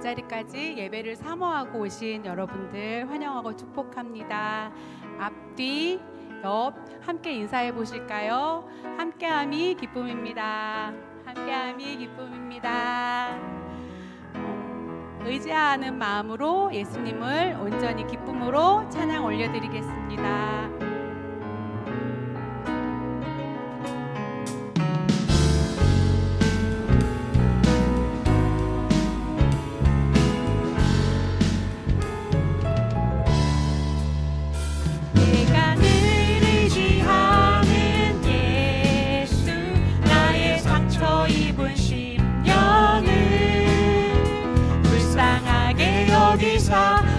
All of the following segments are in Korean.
이 자리까지 예배를 사모하고 오신 여러분들 환영하고 축복합니다. 앞뒤 옆 함께 인사해 보실까요? 함께함이 기쁨입니다. 함께함이 기쁨입니다. 의지하는 마음으로 예수님을 온전히 기쁨으로 찬양 올려드리겠습니다.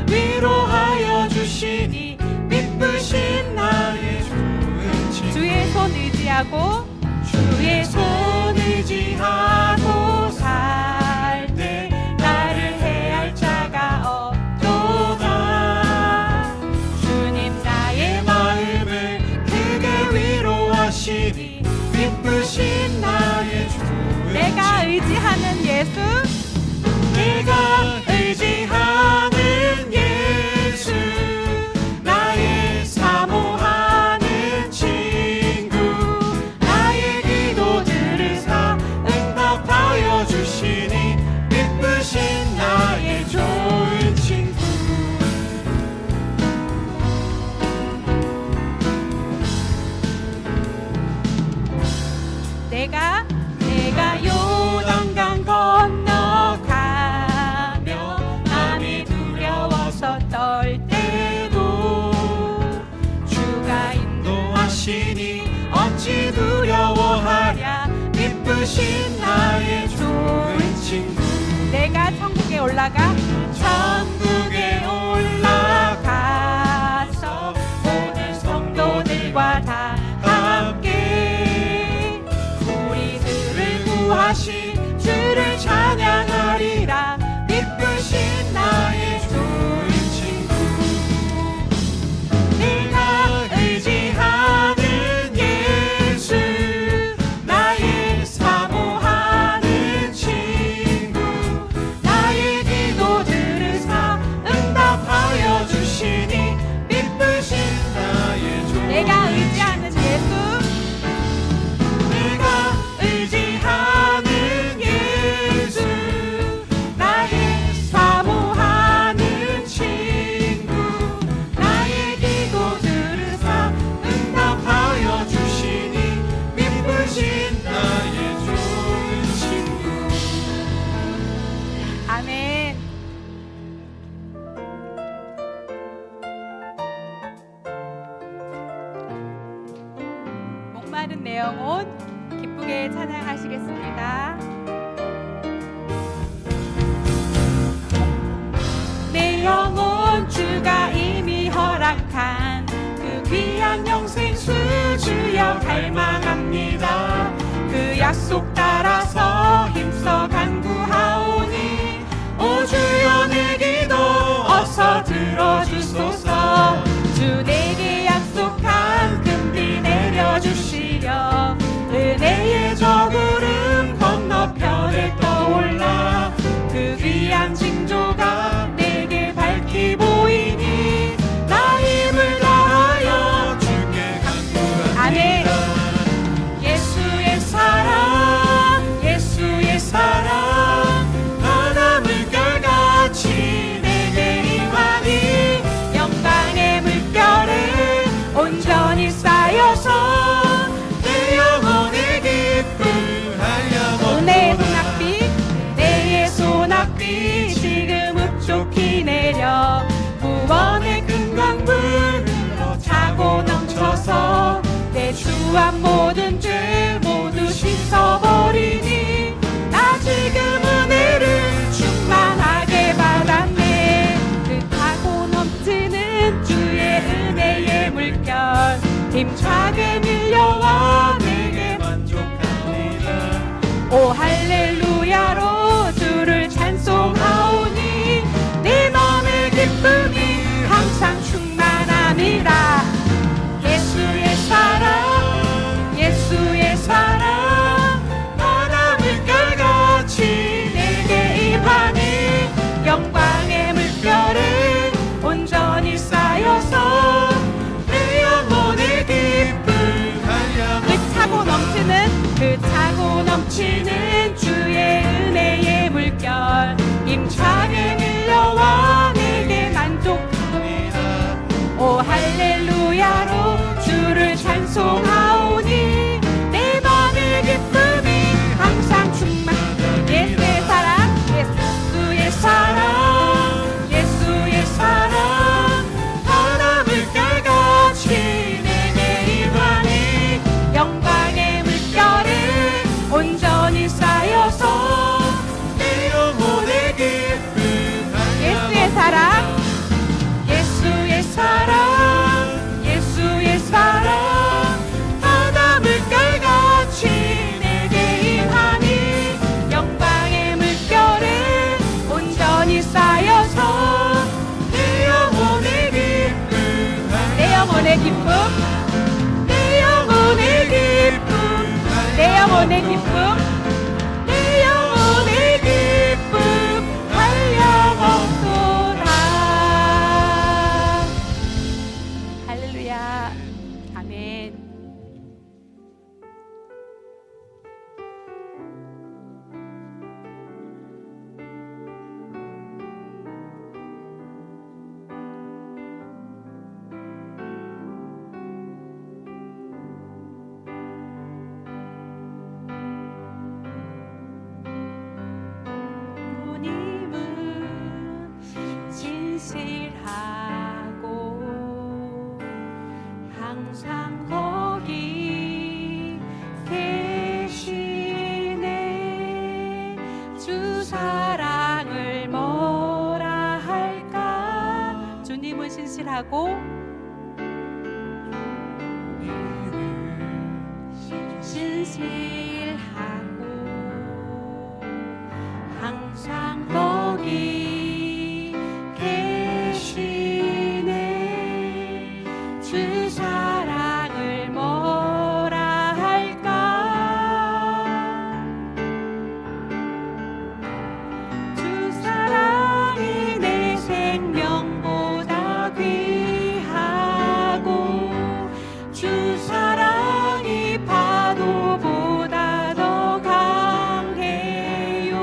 위로하여 주시니 미쁘신 나의 좋은 친구 주의 손 의지하고 주의 손 의지하고 살 때 나를 해할 자가 없도다. 주님 나의 마음을 크게 위로하시니 미쁘신 나의 좋은 내가 의지하는 예수 내가 의지하는 예수 나의 사모하는 친구 나의 기도 들으사 응답하여 주시니 미쁘신 나의 좋은 친구 내가 요단강 건너가며 남이 두려워서 떨 때도 주가 인도하시니 어찌 두려워하랴 미쁘신 나의 좋은 친구 내가 천국에 올라가 천국에 올라가서 모든 성도들과 다 함께 우리들을 구하신 주를 찬양하리라 미쁘신 나의 좋은 친구 내가 의지하는 예수 나의 사모하는 친구 나의 기도 들으사 응답하여 주시니 미쁘신 나의 좋은 내가 의지하는 예수 내가 의지하는 예수 나의 사모하는 친구 나의 기도 들으사 응답하여 주시니 미쁘신 나의 좋은 친구 아멘. 목마른 내 영혼 기쁘게 찬양하시겠습니다. 내 영혼 주가 이미 허락한 그 귀한 영생수 주여 갈망합니다. 그 약속 따라서 힘써 간구하오니 오 주여 내 기도 어서 들어주소서. 주 내게 약속한 금비 내려주시려 은혜의 저구름 건너편에 떠올라 그 귀한 징조가 내게 밝히 보이니 나 힘을 다하여 주께 간구합니다. 아멘. 예수의 사랑 예수의 사랑 바다 물결같이 내게 임하니 영광의 물결에 온전히 쌓여서 내 영혼의 기쁨하여 은혜의 소낙비 내의 소낙비 지금 흡족히 내려 구원의 큰 강물 흘러 차고 넘쳐서 내 주한 모든 죄 모두 씻어버리니 나 지금 은혜를 충만하게 받았네. 그 타고 넘치는 주의 은혜의 물결 힘차게 밀려와 내게 만족합니다. 오 할렐루야로 주를 찬송하오니 내 맘의 기쁨이 항상 충만합니다. 예수의 사랑 예수의 사랑 바다 물결같이 내게 임하니 사랑 예수의 사랑 바닷물 깔같이 내게 임하니 영광의 물결에 온전히 쌓여서 내 영혼의 기쁨 내 영혼의 기쁨 내 영혼의 기쁨 내 영혼의 기쁨 내 영혼의 기쁨 한량없도다. 할렐루야. 아멘. 주님은 진실하고 항상 거기 계시네. 주 사랑을 뭐라 할까. 주님은 신실하고 진실하고 항상 거기 계시네. 주 사랑을 뭐라 할까. 주 사랑이 내 생명보다 귀하고 주 사랑이 파도보다 더 강해요.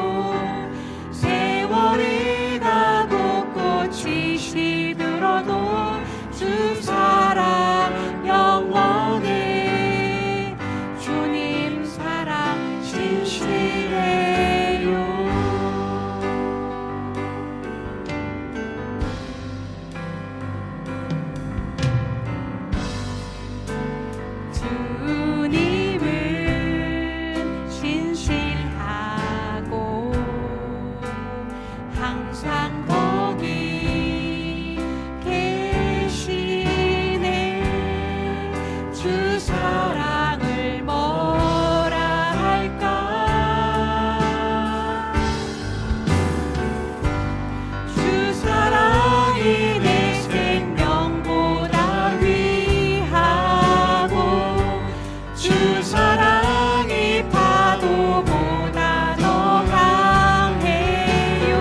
세월이 가고 꽃이 시들어도 주 사랑 영원해. 주님 사랑 진실해요. 주님은 신실하고 항상 거기 계시네. 주 사랑을 뭐라 할까. 주 사랑이 내 생명보다 귀하고 주 사랑이 파도보다 더 강해요.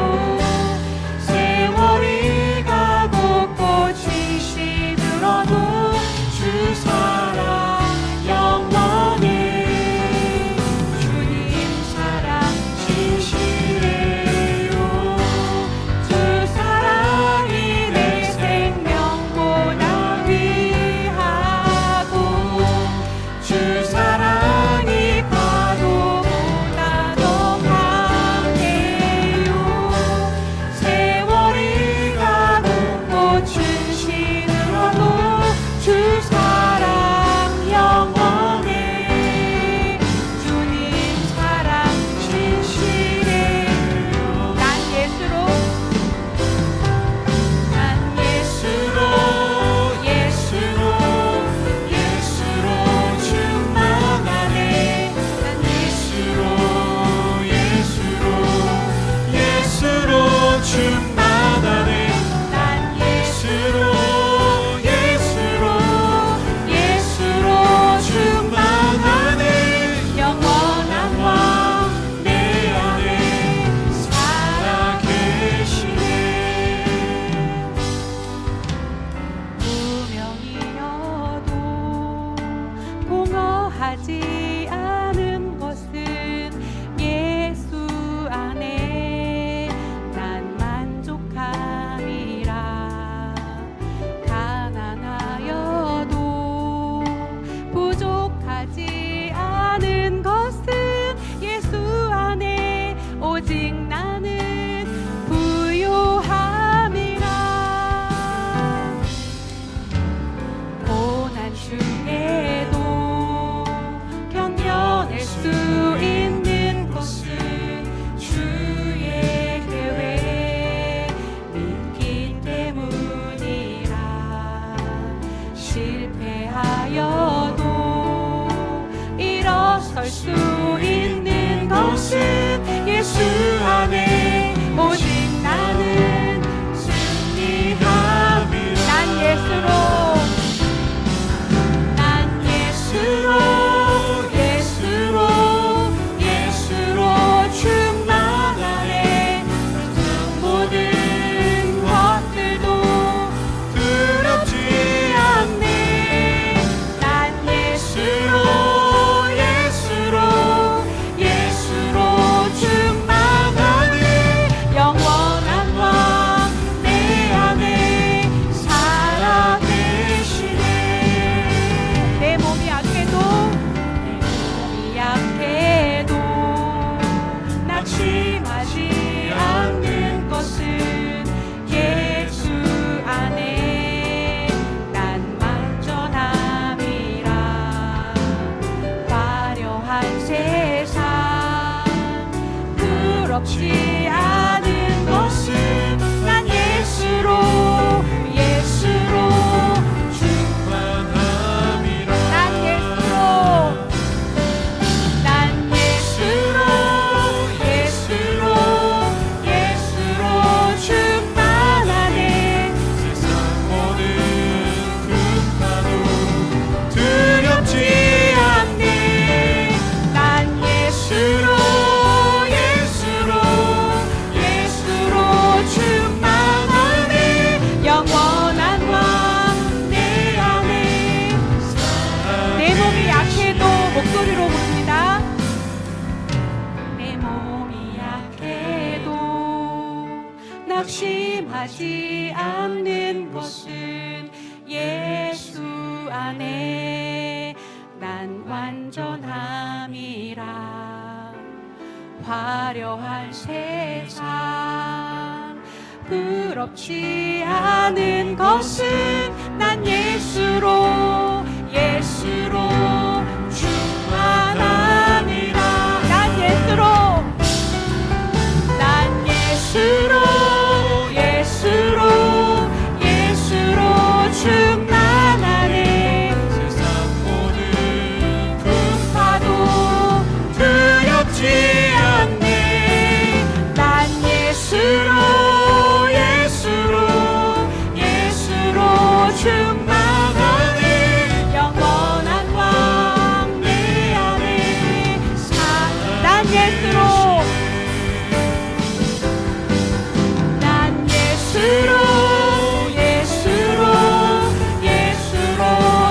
방심하지 않는 것은 예수 안에 난 완전함이라. 화려한 세상 부럽지 않은 것은 난 예수로 충만함이라. 난 예수로 충만하네. 세상 모든 풍파도 두렵지 않네. 난 예수로 충만하네. 영원한 왕 내 안에 난 예수로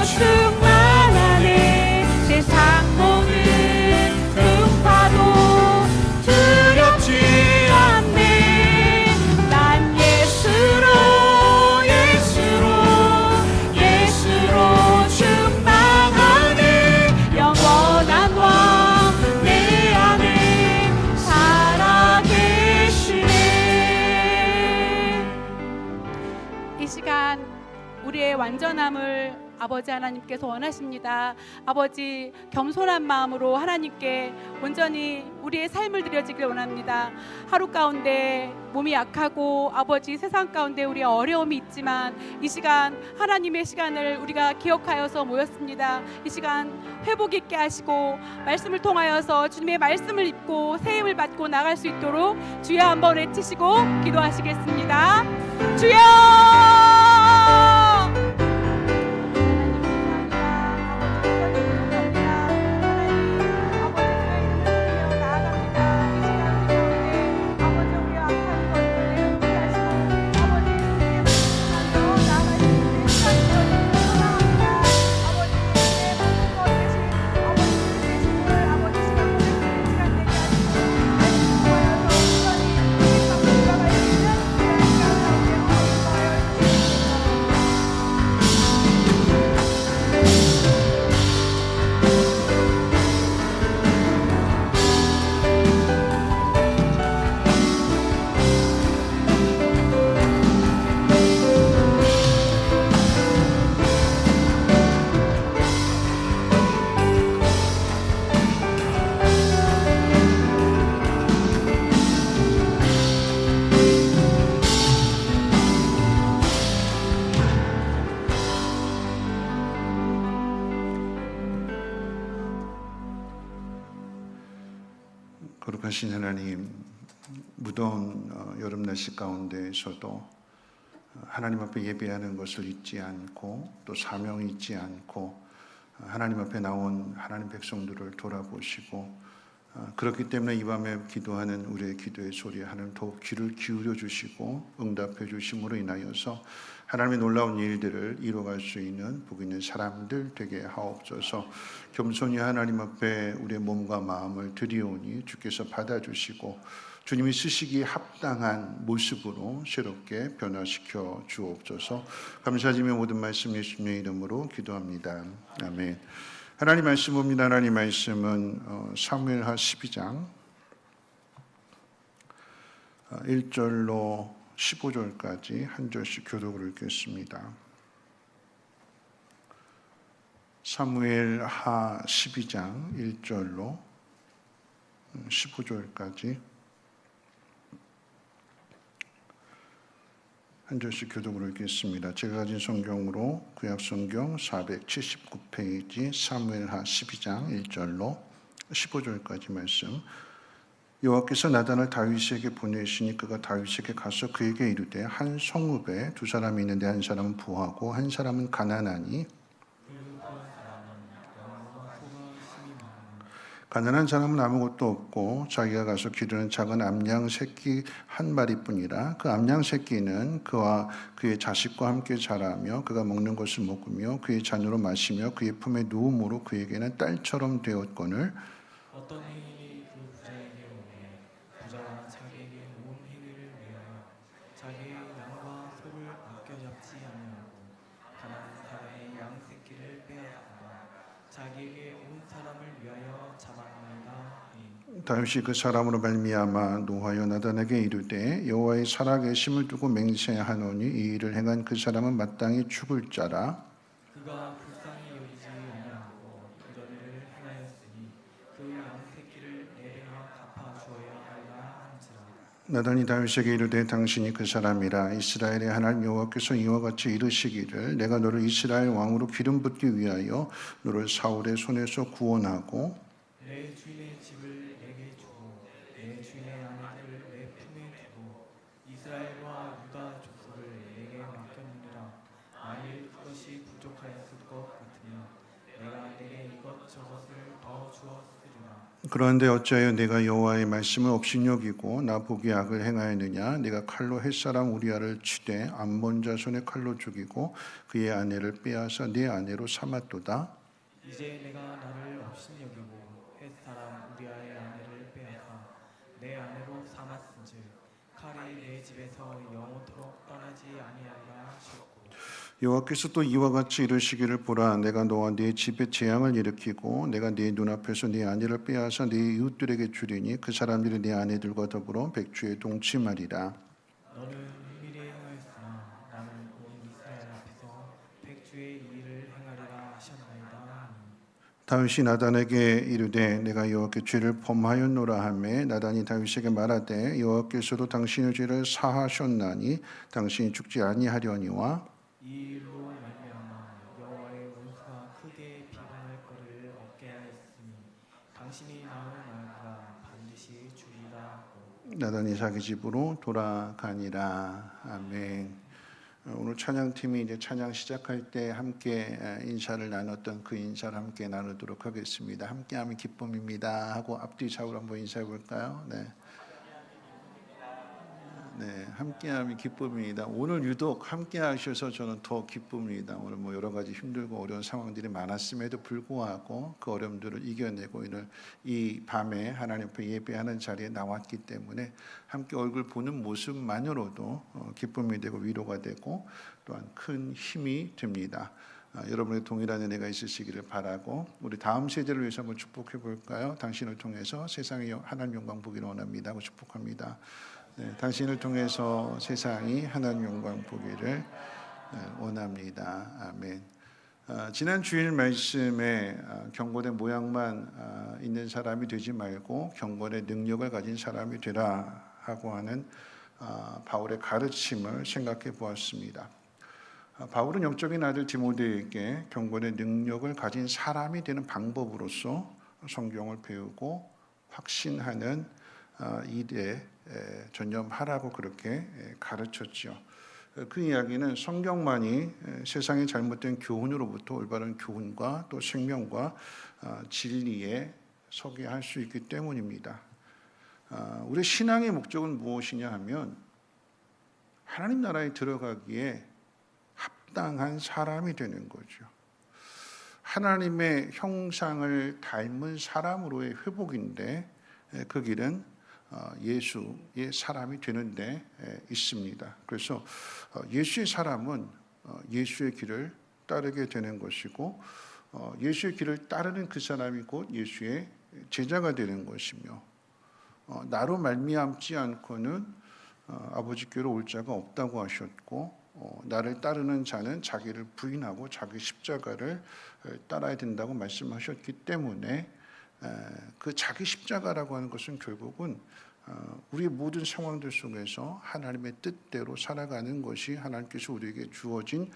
충만하네. 세상 모든 풍파도 두렵지 않네. 난 예수로 충만하네. 영원한 왕 내 안에 살아계시네. 이 시간 우리의 완전함을 아버지 하나님께서 원하십니다. 아버지, 겸손한 마음으로 하나님께 온전히 우리의 삶을 드려지길 원합니다. 하루 가운데 몸이 약하고 아버지 세상 가운데 우리의 어려움이 있지만 이 시간 하나님의 시간을 우리가 기억하여서 모였습니다. 이 시간 회복 있게 하시고 말씀을 통하여서 주님의 말씀을 입고 새 힘을 받고 나갈 수 있도록 주여 한번 외치시고 기도하시겠습니다. 주여! 거룩하신 하나님, 무더운 여름 날씨 가운데에서도 하나님 앞에 예배하는 것을 잊지 않고 또 사명이 있지 않고 하나님 앞에 나온 하나님 백성들을 돌아보시고 그렇기 때문에 이 밤에 기도하는 우리의 기도의 소리에 하나님 더욱 귀를 기울여 주시고 응답해 주심으로 인하여서 하나님의 놀라운 일들을 이루어갈 수 있는 복 있는 사람들 되게 하옵소서. 겸손히 하나님 앞에 우리의 몸과 마음을 드리오니 주께서 받아주시고 주님이 쓰시기에 합당한 모습으로 새롭게 변화시켜 주옵소서. 감사드리며 모든 말씀 예수님의 이름으로 기도합니다. 아멘. 하나님 말씀 봅니다. 하나님 말씀은 사무엘하 12장 1절로 15절까지 한 절씩 교독을 읽겠습니다. 사무엘하 12장 1절로 15절까지 한 절씩 교독을 읽겠습니다. 제가 가진 성경으로 구약성경 479페이지 사무엘하 12장 1절로 15절까지 말씀. 여호와께서 나단을 다윗에게 보내시니 그가 다윗에게 가서 그에게 이르되 한 성읍에 두 사람이 있는데 한 사람은 부하고 한 사람은 가난하니 가난한 사람은 아무것도 없고 자기가 가서 기르는 작은 암양 새끼 한 마리뿐이라. 그 암양 새끼는 그와 그의 자식과 함께 자라며 그가 먹는 것을 먹으며 그의 잔으로 마시며 그의 품에 누움으로 그에게는 딸처럼 되었거늘 어떤 행인이 그 부자에게 오매 부자가 자기에게 온 행위를 위하여 자기의 다윗이 그 사람으로 말미암아 노하여 나단에게 이르되 여호와의 살아계심을 두고 맹세하노니 이 일을 행한 그 사람은 마땅히 죽을 자라. 그가 불쌍히 여기지 아니하고 이런 일을 행하였으니 그 양새끼를 내 배가 갚아 주어야 하리라 한지라. 나단이 다윗에게 이르되 당신이 그 사람이라. 이스라엘의 하나님 여호와께서 이와 같이 이르시기를 내가 너를 이스라엘 왕으로 기름 붓기 위하여 너를 사울의 손에서 구원하고 내 주인의 집을 내게 주고 내 주인의 아내들을 내 품에 두고 이스라엘과 유다 족속을 내게 맡겼느니라. 만일 그것이 부족하였을 것 같으면 내가 내게 이것저것을 더 주었으리라. 그런데 어찌하여 내가 여호와의 말씀을 업신여기고 나 보기에 악을 행하였느냐. 내가 칼로 햇사람 우리아를 치되 암몬 자손의 칼로 죽이고 그의 아내를 빼앗아 네 아내로 삼았도다. 이제 내가 나를 업신여기고 햇사람 우리아의 아내를 빼앗아 내 아내로 삼았은즉 칼이 내 집에서 영원토록 떠나지 아니하리라 하셨고. 여호와께서 또 이와 같이 이르시기를 보라. 내가 너와 네 집에 재앙을 일으키고 내가 네 눈앞에서 네 아내를 빼앗아 네 이웃들에게 주리니 그 사람들이 네 아내들과 더불어 백주에 동침하리라. 너는 은밀히 행하였으나 나는 온 이스라엘 앞에서 백주의 이 일을 행하리라 하셨나이다. 다윗이 나단에게 이르되 내가 여호와께 죄를 범하였노라 하매 나단이 다윗에게 말하되 여호와께서도 당신의 죄를 사하셨나니 당신이 죽지 아니하려니와 이 일로 말미암아 여호와의 원수가 크게 비방할 거를 얻게 하였으니 당신이 나를 말하라 반드시 주리라 하고. 나단이 자기 집으로 돌아가니라. 아멘. 오늘 찬양팀이 이제 찬양 시작할 때 함께 인사를 나눴던 그 인사를 함께 나누도록 하겠습니다. 함께하면 기쁨입니다 하고 앞뒤 좌우로 한번 인사해 볼까요? 네, 함께함이 기쁨입니다. 오늘 유독 함께하셔서 저는 더 기쁨입니다. 오늘 뭐 여러 가지 힘들고 어려운 상황들이 많았음에도 불구하고 그 어려움들을 이겨내고 오늘 이 밤에 하나님 앞에 예배하는 자리에 나왔기 때문에 함께 얼굴 보는 모습만으로도 기쁨이 되고 위로가 되고 또한 큰 힘이 됩니다. 여러분의 동일한 은혜가 있으시기를 바라고 우리 다음 세대를 위해서 한번 축복해 볼까요? 당신을 통해서 세상에 하나님 영광 보기를 원합니다 하고 축복합니다. 네, 당신을 통해서 세상이 하나님 영광 보기를 원합니다. 아멘. 지난 주일 말씀에 경건의 모양만 있는 사람이 되지 말고 경건의 능력을 가진 사람이 되라 하고 하는 바울의 가르침을 생각해 보았습니다. 바울은 영적인 아들 디모데에게 경건의 능력을 가진 사람이 되는 방법으로서 성경을 배우고 확신하는 일에 전념하라고 그렇게 가르쳤죠. 그 이야기는 성경만이 세상의 잘못된 교훈으로부터 올바른 교훈과 또 생명과 진리에 서게 할 수 있기 때문입니다. 우리 신앙의 목적은 무엇이냐 하면 하나님 나라에 들어가기에 합당한 사람이 되는 거죠. 하나님의 형상을 닮은 사람으로의 회복인데 그 길은 예수의 사람이 되는 데 있습니다. 그래서 예수의 사람은 예수의 길을 따르게 되는 것이고 예수의 길을 따르는 그 사람이 곧 예수의 제자가 되는 것이며 나로 말미암지 않고는 아버지께로 올 자가 없다고 하셨고 나를 따르는 자는 자기를 부인하고 자기 십자가를 따라야 된다고 말씀하셨기 때문에 그 자기 십자가라고 하는 것은 결국은 우리의 모든 상황들 속에서 하나님의 뜻대로 살아가는 것이 하나님께서 우리에게 주어진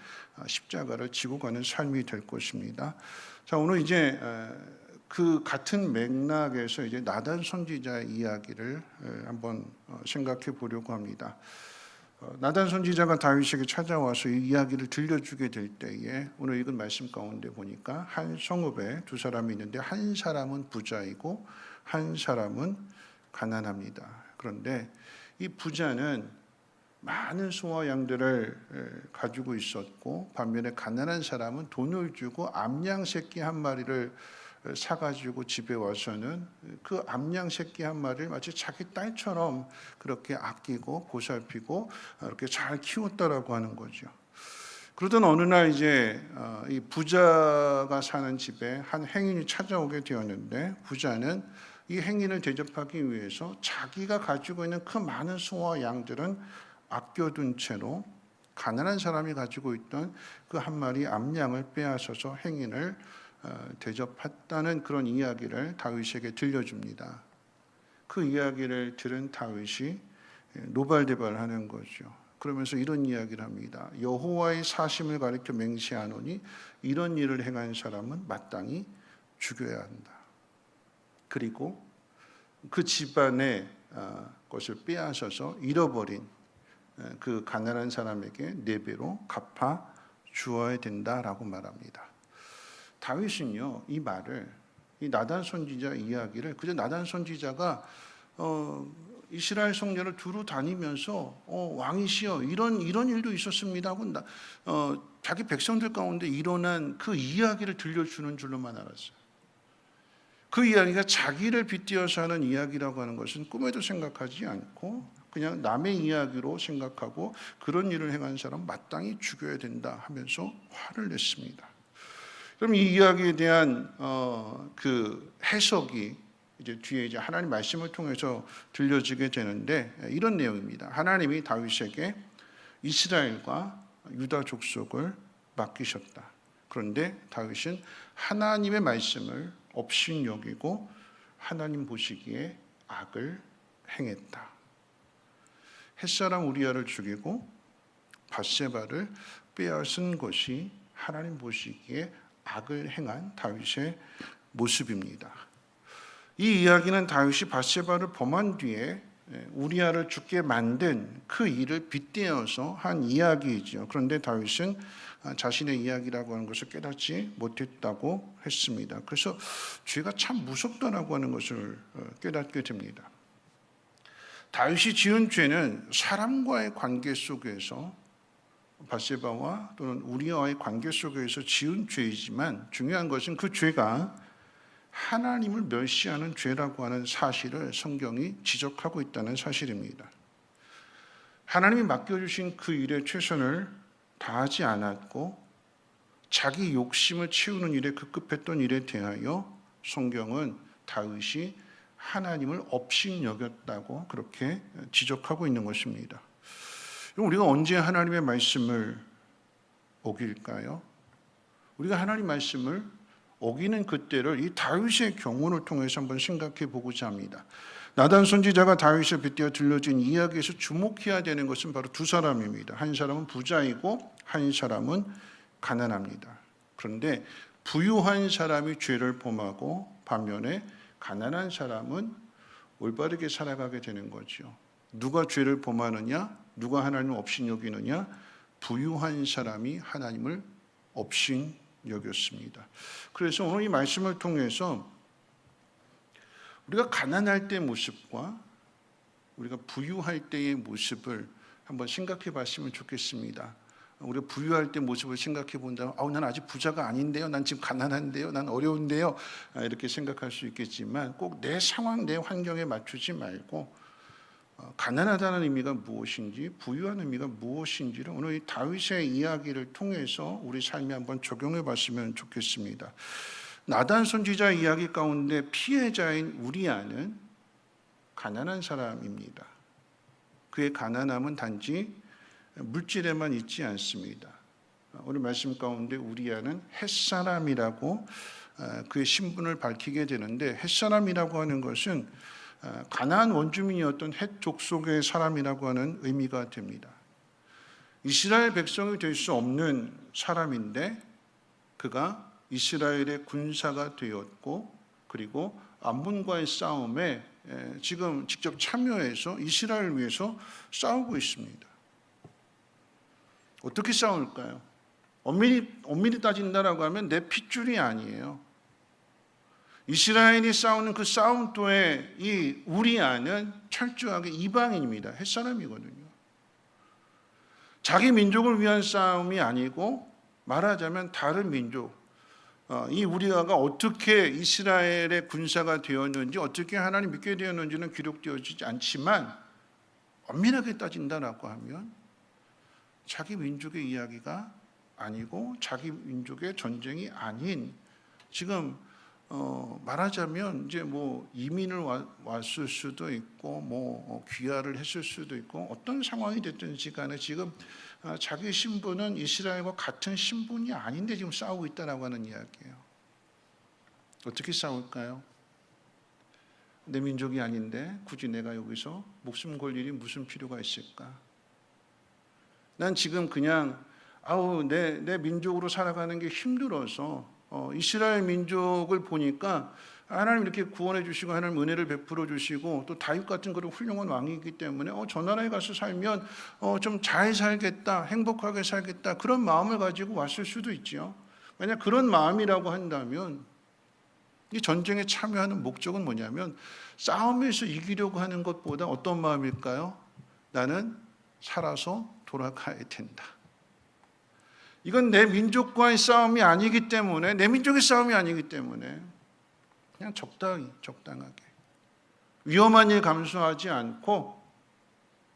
십자가를 지고 가는 삶이 될 것입니다. 자, 오늘 이제 그 같은 맥락에서 이제 나단 선지자의 이야기를 한번 생각해 보려고 합니다. 나단 선지자가 다윗에게 찾아와서 이 이야기를 들려주게 될 때에 오늘 읽은 말씀 가운데 보니까 한 성읍에 두 사람이 있는데 한 사람은 부자이고 한 사람은 가난합니다. 그런데 이 부자는 많은 소와 양들을 가지고 있었고 반면에 가난한 사람은 돈을 주고 암양 새끼 한 마리를 사가지고 집에 와서는 그 암양 새끼 한 마리를 마치 자기 딸처럼 그렇게 아끼고 보살피고 이렇게 잘 키웠다라고 하는 거죠. 그러던 어느 날 이제 이 부자가 사는 집에 한 행인이 찾아오게 되었는데 부자는 이 행인을 대접하기 위해서 자기가 가지고 있는 그 많은 소와 양들은 아껴둔 채로 가난한 사람이 가지고 있던 그 한 마리 암양을 빼앗아서 행인을 대접했다는 그런 이야기를 다윗에게 들려줍니다. 그 이야기를 들은 다윗이 노발대발하는 거죠. 그러면서 이런 이야기를 합니다. 여호와의 사심을 가리켜 맹세하노니 이런 일을 행한 사람은 마땅히 죽여야 한다. 그리고 그 집안의 것을 빼앗아서 잃어버린 그 가난한 사람에게 4배로 갚아 주어야 된다라고 말합니다. 다윗은요, 이 말을, 이 나단 선지자 이야기를 그저 나단 선지자가 이스라엘 성전을 두루 다니면서 왕이시여 이런 일도 있었습니다 하고 자기 백성들 가운데 일어난 그 이야기를 들려주는 줄로만 알았어요. 그 이야기가 자기를 빗대어서 하는 이야기라고 하는 것은 꿈에도 생각하지 않고 그냥 남의 이야기로 생각하고 그런 일을 행한 사람 마땅히 죽여야 된다 하면서 화를 냈습니다. 그럼 이 이야기에 대한 그 해석이 이제 뒤에 이제 하나님 말씀을 통해서 들려지게 되는데 이런 내용입니다. 하나님이 다윗에게 이스라엘과 유다 족속을 맡기셨다. 그런데 다윗은 하나님의 말씀을 업신여기고 하나님 보시기에 악을 행했다. 햇사람 우리아를 죽이고 밧세바를 빼앗은 것이 하나님 보시기에 악을 행한 다윗의 모습입니다. 이 이야기는 다윗이 밧세바를 범한 뒤에 우리아를 죽게 만든 그 일을 빗대어서 한 이야기이죠. 그런데 다윗은 자신의 이야기라고 하는 것을 깨닫지 못했다고 했습니다. 그래서 죄가 참 무섭다라고 하는 것을 깨닫게 됩니다. 다윗이 지은 죄는 사람과의 관계 속에서 밧세바와 또는 우리아와의 관계 속에서 지은 죄이지만 중요한 것은 그 죄가 하나님을 멸시하는 죄라고 하는 사실을 성경이 지적하고 있다는 사실입니다. 하나님이 맡겨주신 그 일에 최선을 다하지 않았고 자기 욕심을 채우는 일에 급급했던 일에 대하여 성경은 다윗이 하나님을 업신여겼다고 그렇게 지적하고 있는 것입니다. 우리가 언제 하나님의 말씀을 어길까요? 우리가 하나님 말씀을 어기는 그때를 이 다윗의 경우를 통해서 한번 생각해 보고자 합니다. 나단 선지자가 다윗을 빗대어 들려진 이야기에서 주목해야 되는 것은 바로 두 사람입니다. 한 사람은 부자이고 한 사람은 가난합니다. 그런데 부유한 사람이 죄를 범하고 반면에 가난한 사람은 올바르게 살아가게 되는 거죠. 누가 죄를 범하느냐? 누가 하나님을 업신여기느냐? 부유한 사람이 하나님을 업신여겼습니다. 그래서 오늘 이 말씀을 통해서 우리가 가난할 때의 모습과 우리가 부유할 때의 모습을 한번 생각해 봤으면 좋겠습니다. 우리가 부유할 때 모습을 생각해 본다면 난 아직 부자가 아닌데요. 난 지금 가난한데요. 난 어려운데요. 이렇게 생각할 수 있겠지만 꼭 내 상황, 내 환경에 맞추지 말고 가난하다는 의미가 무엇인지 부유한 의미가 무엇인지를 오늘 이 다윗의 이야기를 통해서 우리 삶에 한번 적용해 봤으면 좋겠습니다. 나단 선지자 이야기 가운데 피해자인 우리아는 가난한 사람입니다. 그의 가난함은 단지 물질에만 있지 않습니다. 오늘 말씀 가운데 우리아는 햇사람이라고 그의 신분을 밝히게 되는데 햇사람이라고 하는 것은 가나안 원주민이었던 헷 족속의 사람이라고 하는 의미가 됩니다. 이스라엘 백성이 될 수 없는 사람인데 그가 이스라엘의 군사가 되었고 그리고 암몬과의 싸움에 지금 직접 참여해서 이스라엘을 위해서 싸우고 있습니다. 어떻게 싸울까요? 엄밀히 따진다라고 하면 내 핏줄이 아니에요. 이스라엘이 싸우는 그 싸움터에 이 우리아는 철저하게 이방인입니다. 햇사람이거든요. 자기 민족을 위한 싸움이 아니고 말하자면 다른 민족, 이 우리아가 어떻게 이스라엘의 군사가 되었는지 어떻게 하나님 믿게 되었는지는 기록되어지지 않지만 엄밀하게 따진다라고 하면 자기 민족의 이야기가 아니고 자기 민족의 전쟁이 아닌 지금 말하자면 이제 뭐 이민을 왔을 수도 있고 뭐 귀화를 했을 수도 있고 어떤 상황이 됐든지 간에 지금 자기 신분은 이스라엘과 같은 신분이 아닌데 지금 싸우고 있다라고 하는 이야기예요. 어떻게 싸울까요? 내 민족이 아닌데 굳이 내가 여기서 목숨 걸 일이 무슨 필요가 있을까? 난 지금 그냥 내 민족으로 살아가는 게 힘들어서 이스라엘 민족을 보니까 하나님 이렇게 구원해 주시고 하나님 은혜를 베풀어 주시고 또 다윗 같은 그런 훌륭한 왕이기 때문에 저 나라에 가서 살면 좀 잘 살겠다, 행복하게 살겠다 그런 마음을 가지고 왔을 수도 있지요. 만약 그런 마음이라고 한다면 이 전쟁에 참여하는 목적은 뭐냐면 싸움에서 이기려고 하는 것보다 어떤 마음일까요? 나는 살아서 돌아가야 된다. 이건 내 민족과의 싸움이 아니기 때문에, 내 민족의 싸움이 아니기 때문에 그냥 적당하게 위험한 일 감수하지 않고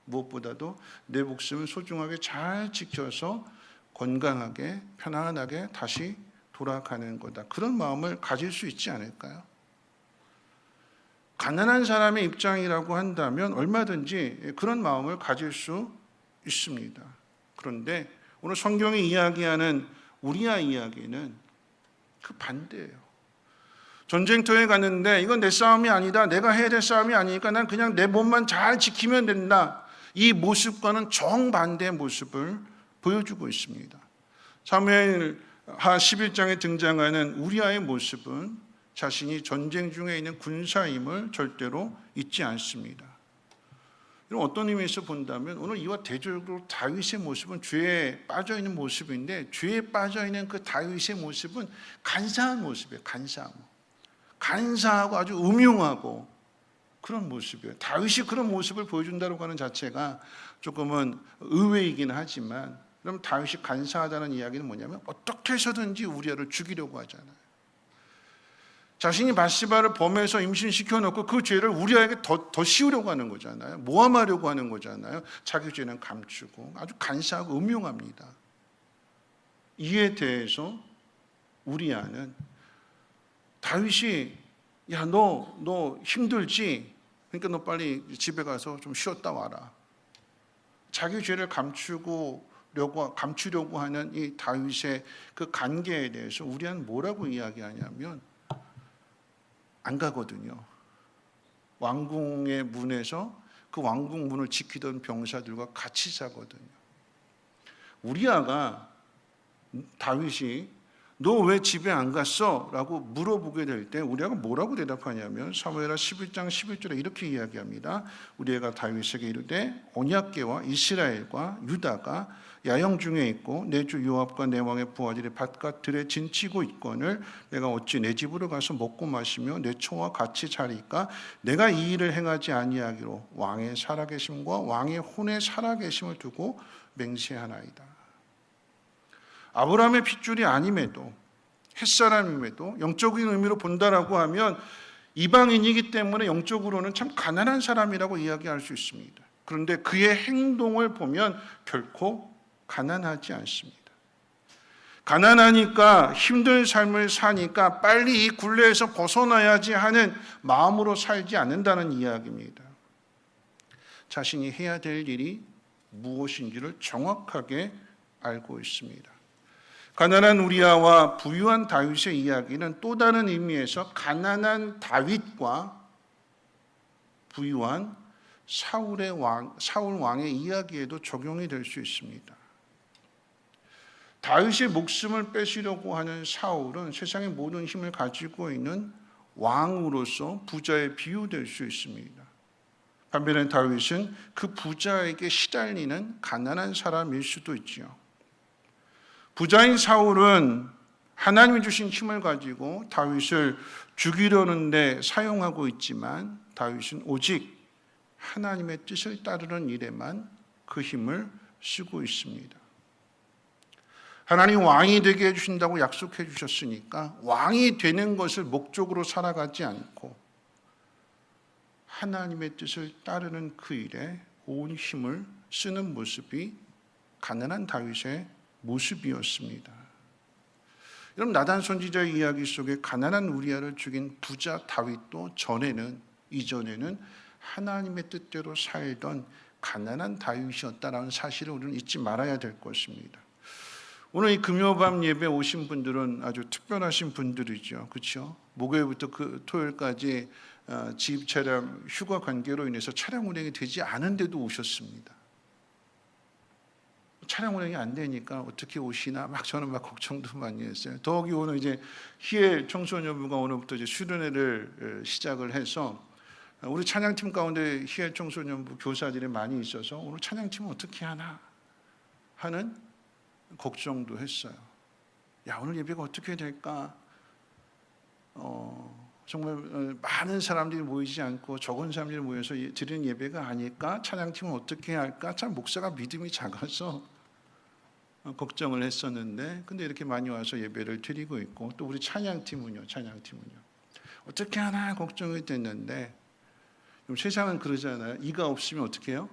무엇보다도 내 목숨을 소중하게 잘 지켜서 건강하게 편안하게 다시 돌아가는 거다. 그런 마음을 가질 수 있지 않을까요? 가난한 사람의 입장이라고 한다면 얼마든지 그런 마음을 가질 수 있습니다. 그런데 오늘 성경이 이야기하는 우리아 이야기는 그 반대예요. 전쟁터에 갔는데 이건 내 싸움이 아니다. 내가 해야 될 싸움이 아니니까 난 그냥 내 몸만 잘 지키면 된다. 이 모습과는 정반대의 모습을 보여주고 있습니다. 사무엘하 11장에 등장하는 우리아의 모습은 자신이 전쟁 중에 있는 군사임을 절대로 잊지 않습니다. 이런 어떤 의미에서 본다면 오늘 이와 대조적으로 다윗의 모습은 죄에 빠져있는 모습인데 죄에 빠져있는 그 다윗의 모습은 간사한 모습이에요. 간사하고 아주 음흉하고 그런 모습이에요. 다윗이 그런 모습을 보여준다고 하는 자체가 조금은 의외이긴 하지만 그럼 다윗이 간사하다는 이야기는 뭐냐면 어떻게 해서든지 우리아를 죽이려고 하잖아요. 자신이 바시바를 범해서 임신시켜놓고 그 죄를 우리아에게 더 씌우려고 하는 거잖아요. 모함하려고 하는 거잖아요. 자기 죄는 감추고 아주 간사하고 음흉합니다. 이에 대해서 우리아는 다윗이 너 힘들지? 그러니까 너 빨리 집에 가서 좀 쉬었다 와라. 자기 죄를 감추려고 하는 이 다윗의 그 관계에 대해서 우리아는 뭐라고 이야기하냐면 안 가거든요. 왕궁의 문에서 그 왕궁 문을 지키던 병사들과 같이 자거든요. 우리아가 다윗이 너 왜 집에 안 갔어? 라고 물어보게 될 때 우리아가 뭐라고 대답하냐면 사무엘하 11장 11절에 이렇게 이야기합니다. 우리아가 다윗에게 이르되 언약궤와 이스라엘과 유다가 야영 중에 있고 내 주 요압과 내 왕의 부하들이 바깥 들에 진치고 있거늘 내가 어찌 내 집으로 가서 먹고 마시며 내 초와 같이 자리까? 내가 이 일을 행하지 아니하기로 왕의 살아계심과 왕의 혼의 살아계심을 두고 맹세하나이다. 아브라함의 핏줄이 아님에도 햇사람임에도 영적인 의미로 본다라고 하면 이방인이기 때문에 영적으로는 참 가난한 사람이라고 이야기할 수 있습니다. 그런데 그의 행동을 보면 결코 가난하지 않습니다. 가난하니까 힘든 삶을 사니까 빨리 이 굴레에서 벗어나야지 하는 마음으로 살지 않는다는 이야기입니다. 자신이 해야 될 일이 무엇인지를 정확하게 알고 있습니다. 가난한 우리아와 부유한 다윗의 이야기는 또 다른 의미에서 가난한 다윗과 부유한 사울 왕의 이야기에도 적용이 될 수 있습니다. 다윗의 목숨을 뺏으려고 하는 사울은 세상의 모든 힘을 가지고 있는 왕으로서 부자에 비유될 수 있습니다. 반면에 다윗은 그 부자에게 시달리는 가난한 사람일 수도 있지요. 부자인 사울은 하나님이 주신 힘을 가지고 다윗을 죽이려는 데 사용하고 있지만 다윗은 오직 하나님의 뜻을 따르는 일에만 그 힘을 쓰고 있습니다. 하나님 왕이 되게 해주신다고 약속해 주셨으니까 왕이 되는 것을 목적으로 살아가지 않고 하나님의 뜻을 따르는 그 일에 온 힘을 쓰는 모습이 가난한 다윗의 모습이었습니다. 여러분 나단 선지자의 이야기 속에 가난한 우리아를 죽인 부자 다윗도 이전에는 하나님의 뜻대로 살던 가난한 다윗이었다라는 사실을 우리는 잊지 말아야 될 것입니다. 오늘 이 금요밤 예배 오신 분들은 아주 특별하신 분들이죠. 그렇죠? 목요일부터 토요일까지 지입 차량 휴가 관계로 인해서 차량 운행이 되지 않은데도 오셨습니다. 차량 운행이 안 되니까 어떻게 오시나 저는 걱정도 많이 했어요. 더욱이 오늘 이제 희애 청소년부가 오늘부터 이제 수련회를 시작을 해서 우리 찬양팀 가운데 희애 청소년부 교사들이 많이 있어서 오늘 찬양팀은 어떻게 하나 하는 걱정도 했어요. 야, 오늘 예배가 어떻게 될까? 정말 많은 사람들이 모이지 않고 적은 사람들이 모여서 드리는 예배가 아닐까? 찬양팀은 어떻게 할까? 참 목사가 믿음이 작아서 걱정을 했었는데, 근데 이렇게 많이 와서 예배를 드리고 있고, 또 우리 찬양팀은요 어떻게 하나 걱정이 됐는데, 세상은 그러잖아요. 이가 없으면 어떻게 해요?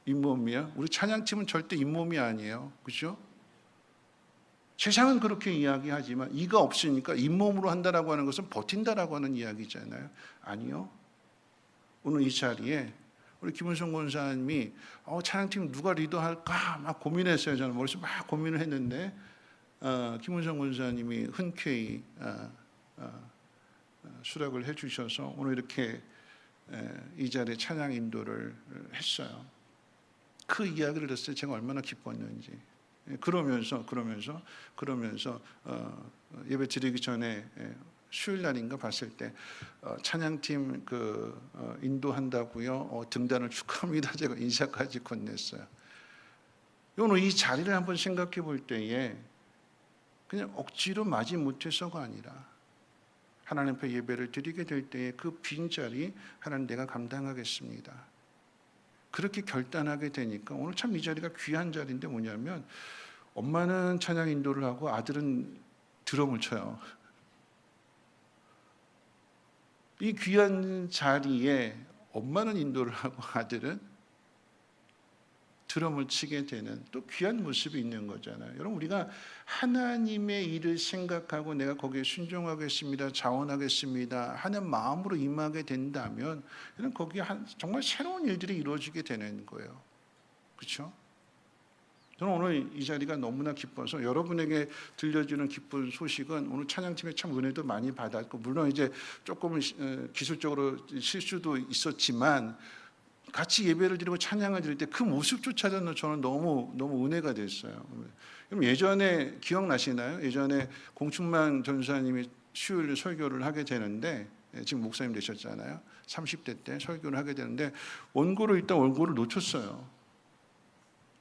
잇몸이야. 우리 찬양팀은 절대 잇몸이 아니에요. 그렇죠? 세상은 그렇게 이야기하지만 이가 없으니까 잇몸으로 한다라고 하는 것은 버틴다라고 하는 이야기잖아요. 아니요. 오늘 이 자리에 우리 김은성 권사님이 찬양팀 누가 리더할까 막 고민했어요. 저는 머릿속에 막 고민을 했는데 김은성 권사님이 흔쾌히 수락을 해주셔서 오늘 이렇게 이 자리에 찬양 인도를 했어요. 그 이야기를 들었을 때 제가 얼마나 기뻤는지. 그러면서 예배 드리기 전에 수요일 날인가 봤을 때 찬양팀 인도한다고요. 등단을 축하합니다. 제가 인사까지 건넸어요. 오늘 이 자리를 한번 생각해 볼 때에 그냥 억지로 맞이 못해서가 아니라 하나님 앞에 예배를 드리게 될 때에 그 빈자리 하나님 내가 감당하겠습니다. 그렇게 결단하게 되니까 오늘 참 이 자리가 귀한 자리인데 뭐냐면 엄마는 찬양 인도를 하고 아들은 드럼을 쳐요. 이 귀한 자리에 엄마는 인도를 하고 아들은 드럼을 치게 되는 또 귀한 모습이 있는 거잖아요. 여러분 우리가 하나님의 일을 생각하고 내가 거기에 순종하겠습니다, 자원하겠습니다 하는 마음으로 임하게 된다면 거기에 정말 새로운 일들이 이루어지게 되는 거예요. 그렇죠? 저는 오늘 이 자리가 너무나 기뻐서 여러분에게 들려주는 기쁜 소식은 오늘 찬양팀에 참 은혜도 많이 받았고 물론 이제 조금 기술적으로 실수도 있었지만 같이 예배를 드리고 찬양을 드릴 때 그 모습조차도 저는 너무 은혜가 됐어요. 그럼 예전에 기억나시나요? 예전에 공충만 전사님이 수요일 설교를 하게 되는데 지금 목사님 되셨잖아요. 30대 때 설교를 하게 되는데 원고를 놓쳤어요.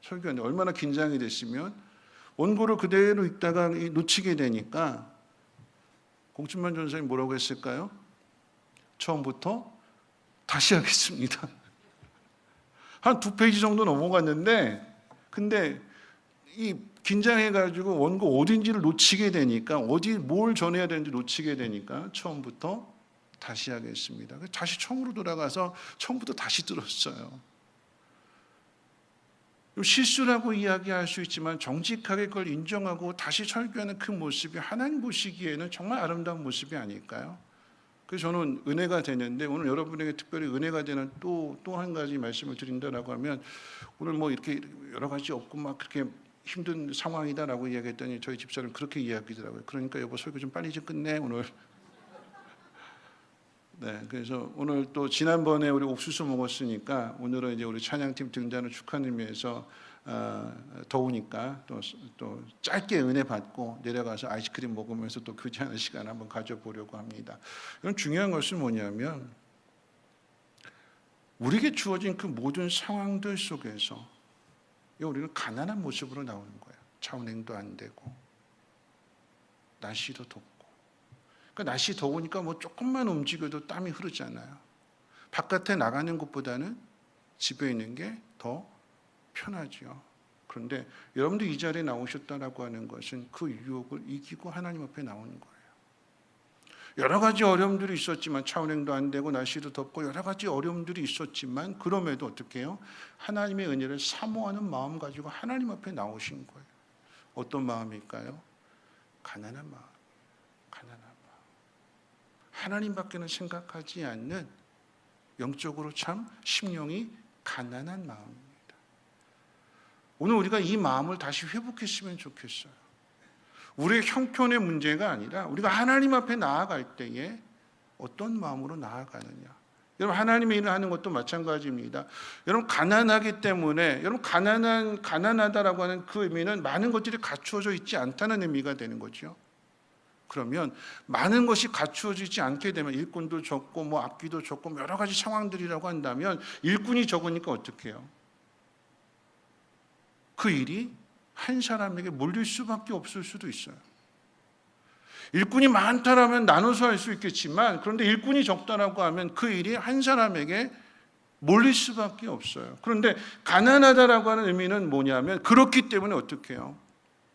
설교하는데 얼마나 긴장이 됐으면 원고를 그대로 읽다가 놓치게 되니까 공충만 전사님이 뭐라고 했을까요? 처음부터 다시 하겠습니다. 한 2페이지 정도 넘어갔는데 근데 이 긴장해가지고 원고 어딘지를 놓치게 되니까 뭘 전해야 되는지 놓치게 되니까 처음부터 다시 하겠습니다. 다시 처음으로 돌아가서 처음부터 다시 들었어요. 실수라고 이야기할 수 있지만 정직하게 그걸 인정하고 다시 설교하는 그 모습이 하나님 보시기에는 정말 아름다운 모습이 아닐까요? 그래서 저는 은혜가 되는데 오늘 여러분에게 특별히 은혜가 되는 또 한 가지 말씀을 드린다라고 하면 오늘 뭐 이렇게 여러 가지 없고 막 그렇게 힘든 상황이다라고 이야기했더니 저희 집사람 그렇게 이야기더라고요. 그러니까 여보 설교 좀 빨리 좀 끝내 오늘. 네, 그래서 오늘 또 지난번에 우리 옥수수 먹었으니까 오늘은 이제 우리 찬양팀 등단을 축하하는 의미에서 더우니까 또 짧게 은혜 받고 내려가서 아이스크림 먹으면서 또 교제하는 시간 한번 가져보려고 합니다. 이건 중요한 것은 뭐냐면 우리에게 주어진 그 모든 상황들 속에서 우리는 가난한 모습으로 나오는 거예요. 차 운행도 안 되고 날씨도 덥고 그러니까 날씨 더우니까 뭐 조금만 움직여도 땀이 흐르잖아요. 바깥에 나가는 것보다는 집에 있는 게 더 편하죠. 그런데 여러분들 이 자리에 나오셨다라고 하는 것은 그 유혹을 이기고 하나님 앞에 나오는 거예요. 여러 가지 어려움들이 있었지만 차 운행도 안 되고 날씨도 덥고 여러 가지 어려움들이 있었지만 그럼에도 어떻게 해요? 하나님의 은혜를 사모하는 마음 가지고 하나님 앞에 나오신 거예요. 어떤 마음일까요? 가난한 마음. 가난한 마음. 하나님밖에는 생각하지 않는 영적으로 참 심령이 가난한 마음입니다. 오늘 우리가 이 마음을 다시 회복했으면 좋겠어요. 우리의 형편의 문제가 아니라 우리가 하나님 앞에 나아갈 때에 어떤 마음으로 나아가느냐. 여러분, 하나님의 일을 하는 것도 마찬가지입니다. 여러분, 가난하기 때문에, 여러분, 가난하다라고 하는 그 의미는 많은 것들이 갖추어져 있지 않다는 의미가 되는 거죠. 그러면 많은 것이 갖추어지지 않게 되면 일꾼도 적고 뭐 악기도 적고 여러 가지 상황들이라고 한다면 일꾼이 적으니까 어떻게 해요? 그 일이 한 사람에게 몰릴 수밖에 없을 수도 있어요. 일꾼이 많다라면 나눠서 할 수 있겠지만 그런데 일꾼이 적다라고 하면 그 일이 한 사람에게 몰릴 수밖에 없어요. 그런데 가난하다라고 하는 의미는 뭐냐면 그렇기 때문에 어떻게 해요?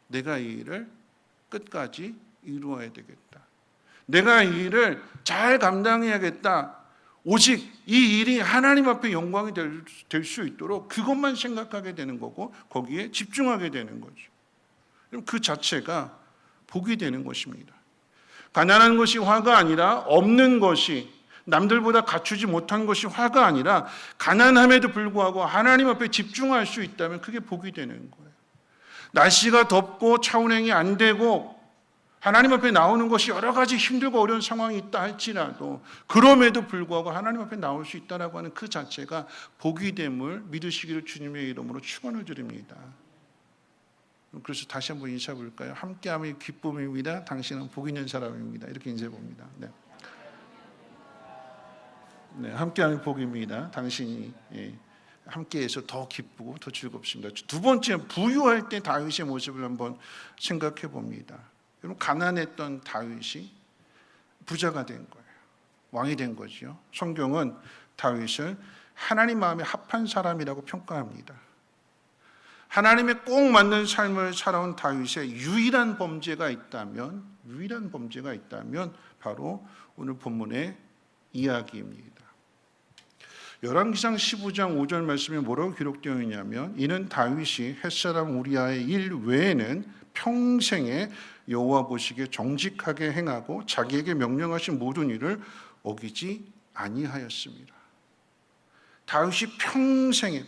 내가 이 일을 끝까지 이루어야 되겠다. 내가 이 일을 잘 감당해야겠다. 오직 이 일이 하나님 앞에 영광이 될 수 있도록 그것만 생각하게 되는 거고 거기에 집중하게 되는 거죠. 그 자체가 복이 되는 것입니다. 가난한 것이 화가 아니라 없는 것이 남들보다 갖추지 못한 것이 화가 아니라 가난함에도 불구하고 하나님 앞에 집중할 수 있다면 그게 복이 되는 거예요. 날씨가 덥고 차 운행이 안 되고 하나님 앞에 나오는 것이 여러 가지 힘들고 어려운 상황이 있다 할지라도 그럼에도 불구하고 하나님 앞에 나올 수 있다라고 하는 그 자체가 복이 됨을 믿으시기를 주님의 이름으로 축원을 드립니다. 그래서 다시 한번 인사해 볼까요? 함께함이 기쁨입니다. 당신은 복 있는 사람입니다. 이렇게 인사해 봅니다. 네, 함께함이 복입니다. 당신이 함께해서 더 기쁘고 더 즐겁습니다. 두 번째, 부유할 때 다윗의 모습을 한번 생각해 봅니다. 여러분, 가난했던 다윗이 부자가 된 거예요. 왕이 된 거죠. 성경은 다윗을 하나님 마음에 합한 사람이라고 평가합니다. 하나님에 꼭 맞는 삶을 살아온 다윗의 유일한 범죄가 있다면 바로 오늘 본문의 이야기입니다. 열왕기상 15장 5절 말씀에 뭐라고 기록되어 있냐면 이는 다윗이 햇사람 우리아의 일 외에는 평생에 여호와 보시기에 정직하게 행하고 자기에게 명령하신 모든 일을 어기지 아니하였습니다. 다윗이 평생에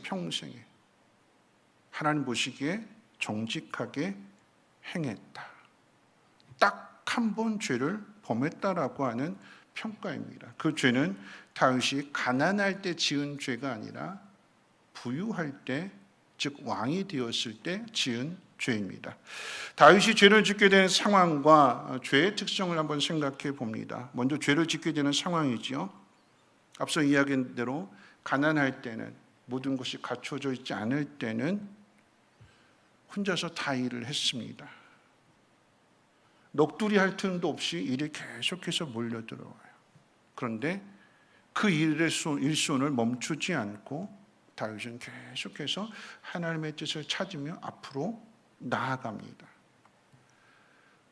하나님 보시기에 정직하게 행했다. 딱 한 번 죄를 범했다라고 하는 평가입니다. 그 죄는 다윗이 가난할 때 지은 죄가 아니라 부유할 때, 즉 왕이 되었을 때 지은 죄입니다. 다윗이 죄를 짓게 된 상황과 죄의 특성을 한번 생각해 봅니다. 먼저 죄를 짓게 되는 상황이지요. 앞서 이야기한 대로 가난할 때는, 모든 것이 갖춰져 있지 않을 때는 혼자서 다 일을 했습니다. 넋두리 할 틈도 없이 일이 계속해서 몰려들어와요. 그런데 그 일손을 멈추지 않고 다윗은 계속해서 하나님의 뜻을 찾으며 앞으로 나아갑니다.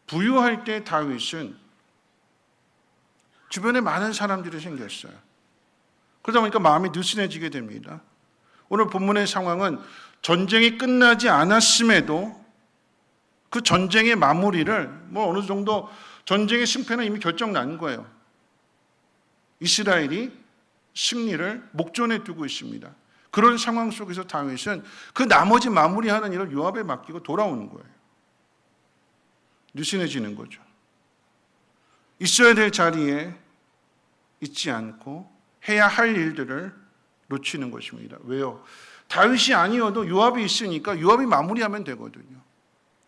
부유할 때 다윗은 주변에 많은 사람들이 생겼어요. 그러다 보니까 마음이 느슨해지게 됩니다. 오늘 본문의 상황은 전쟁이 끝나지 않았음에도 그 전쟁의 마무리를 어느 정도 전쟁의 승패는 이미 결정난 거예요. 이스라엘이 승리를 목전에 두고 있습니다. 그런 상황 속에서 다윗은 그 나머지 마무리하는 일을 요압에 맡기고 돌아오는 거예요. 느슨해지는 거죠. 있어야 될 자리에 있지 않고 해야 할 일들을 놓치는 것입니다. 왜요? 다윗이 아니어도 요압이 있으니까 요압이 마무리하면 되거든요.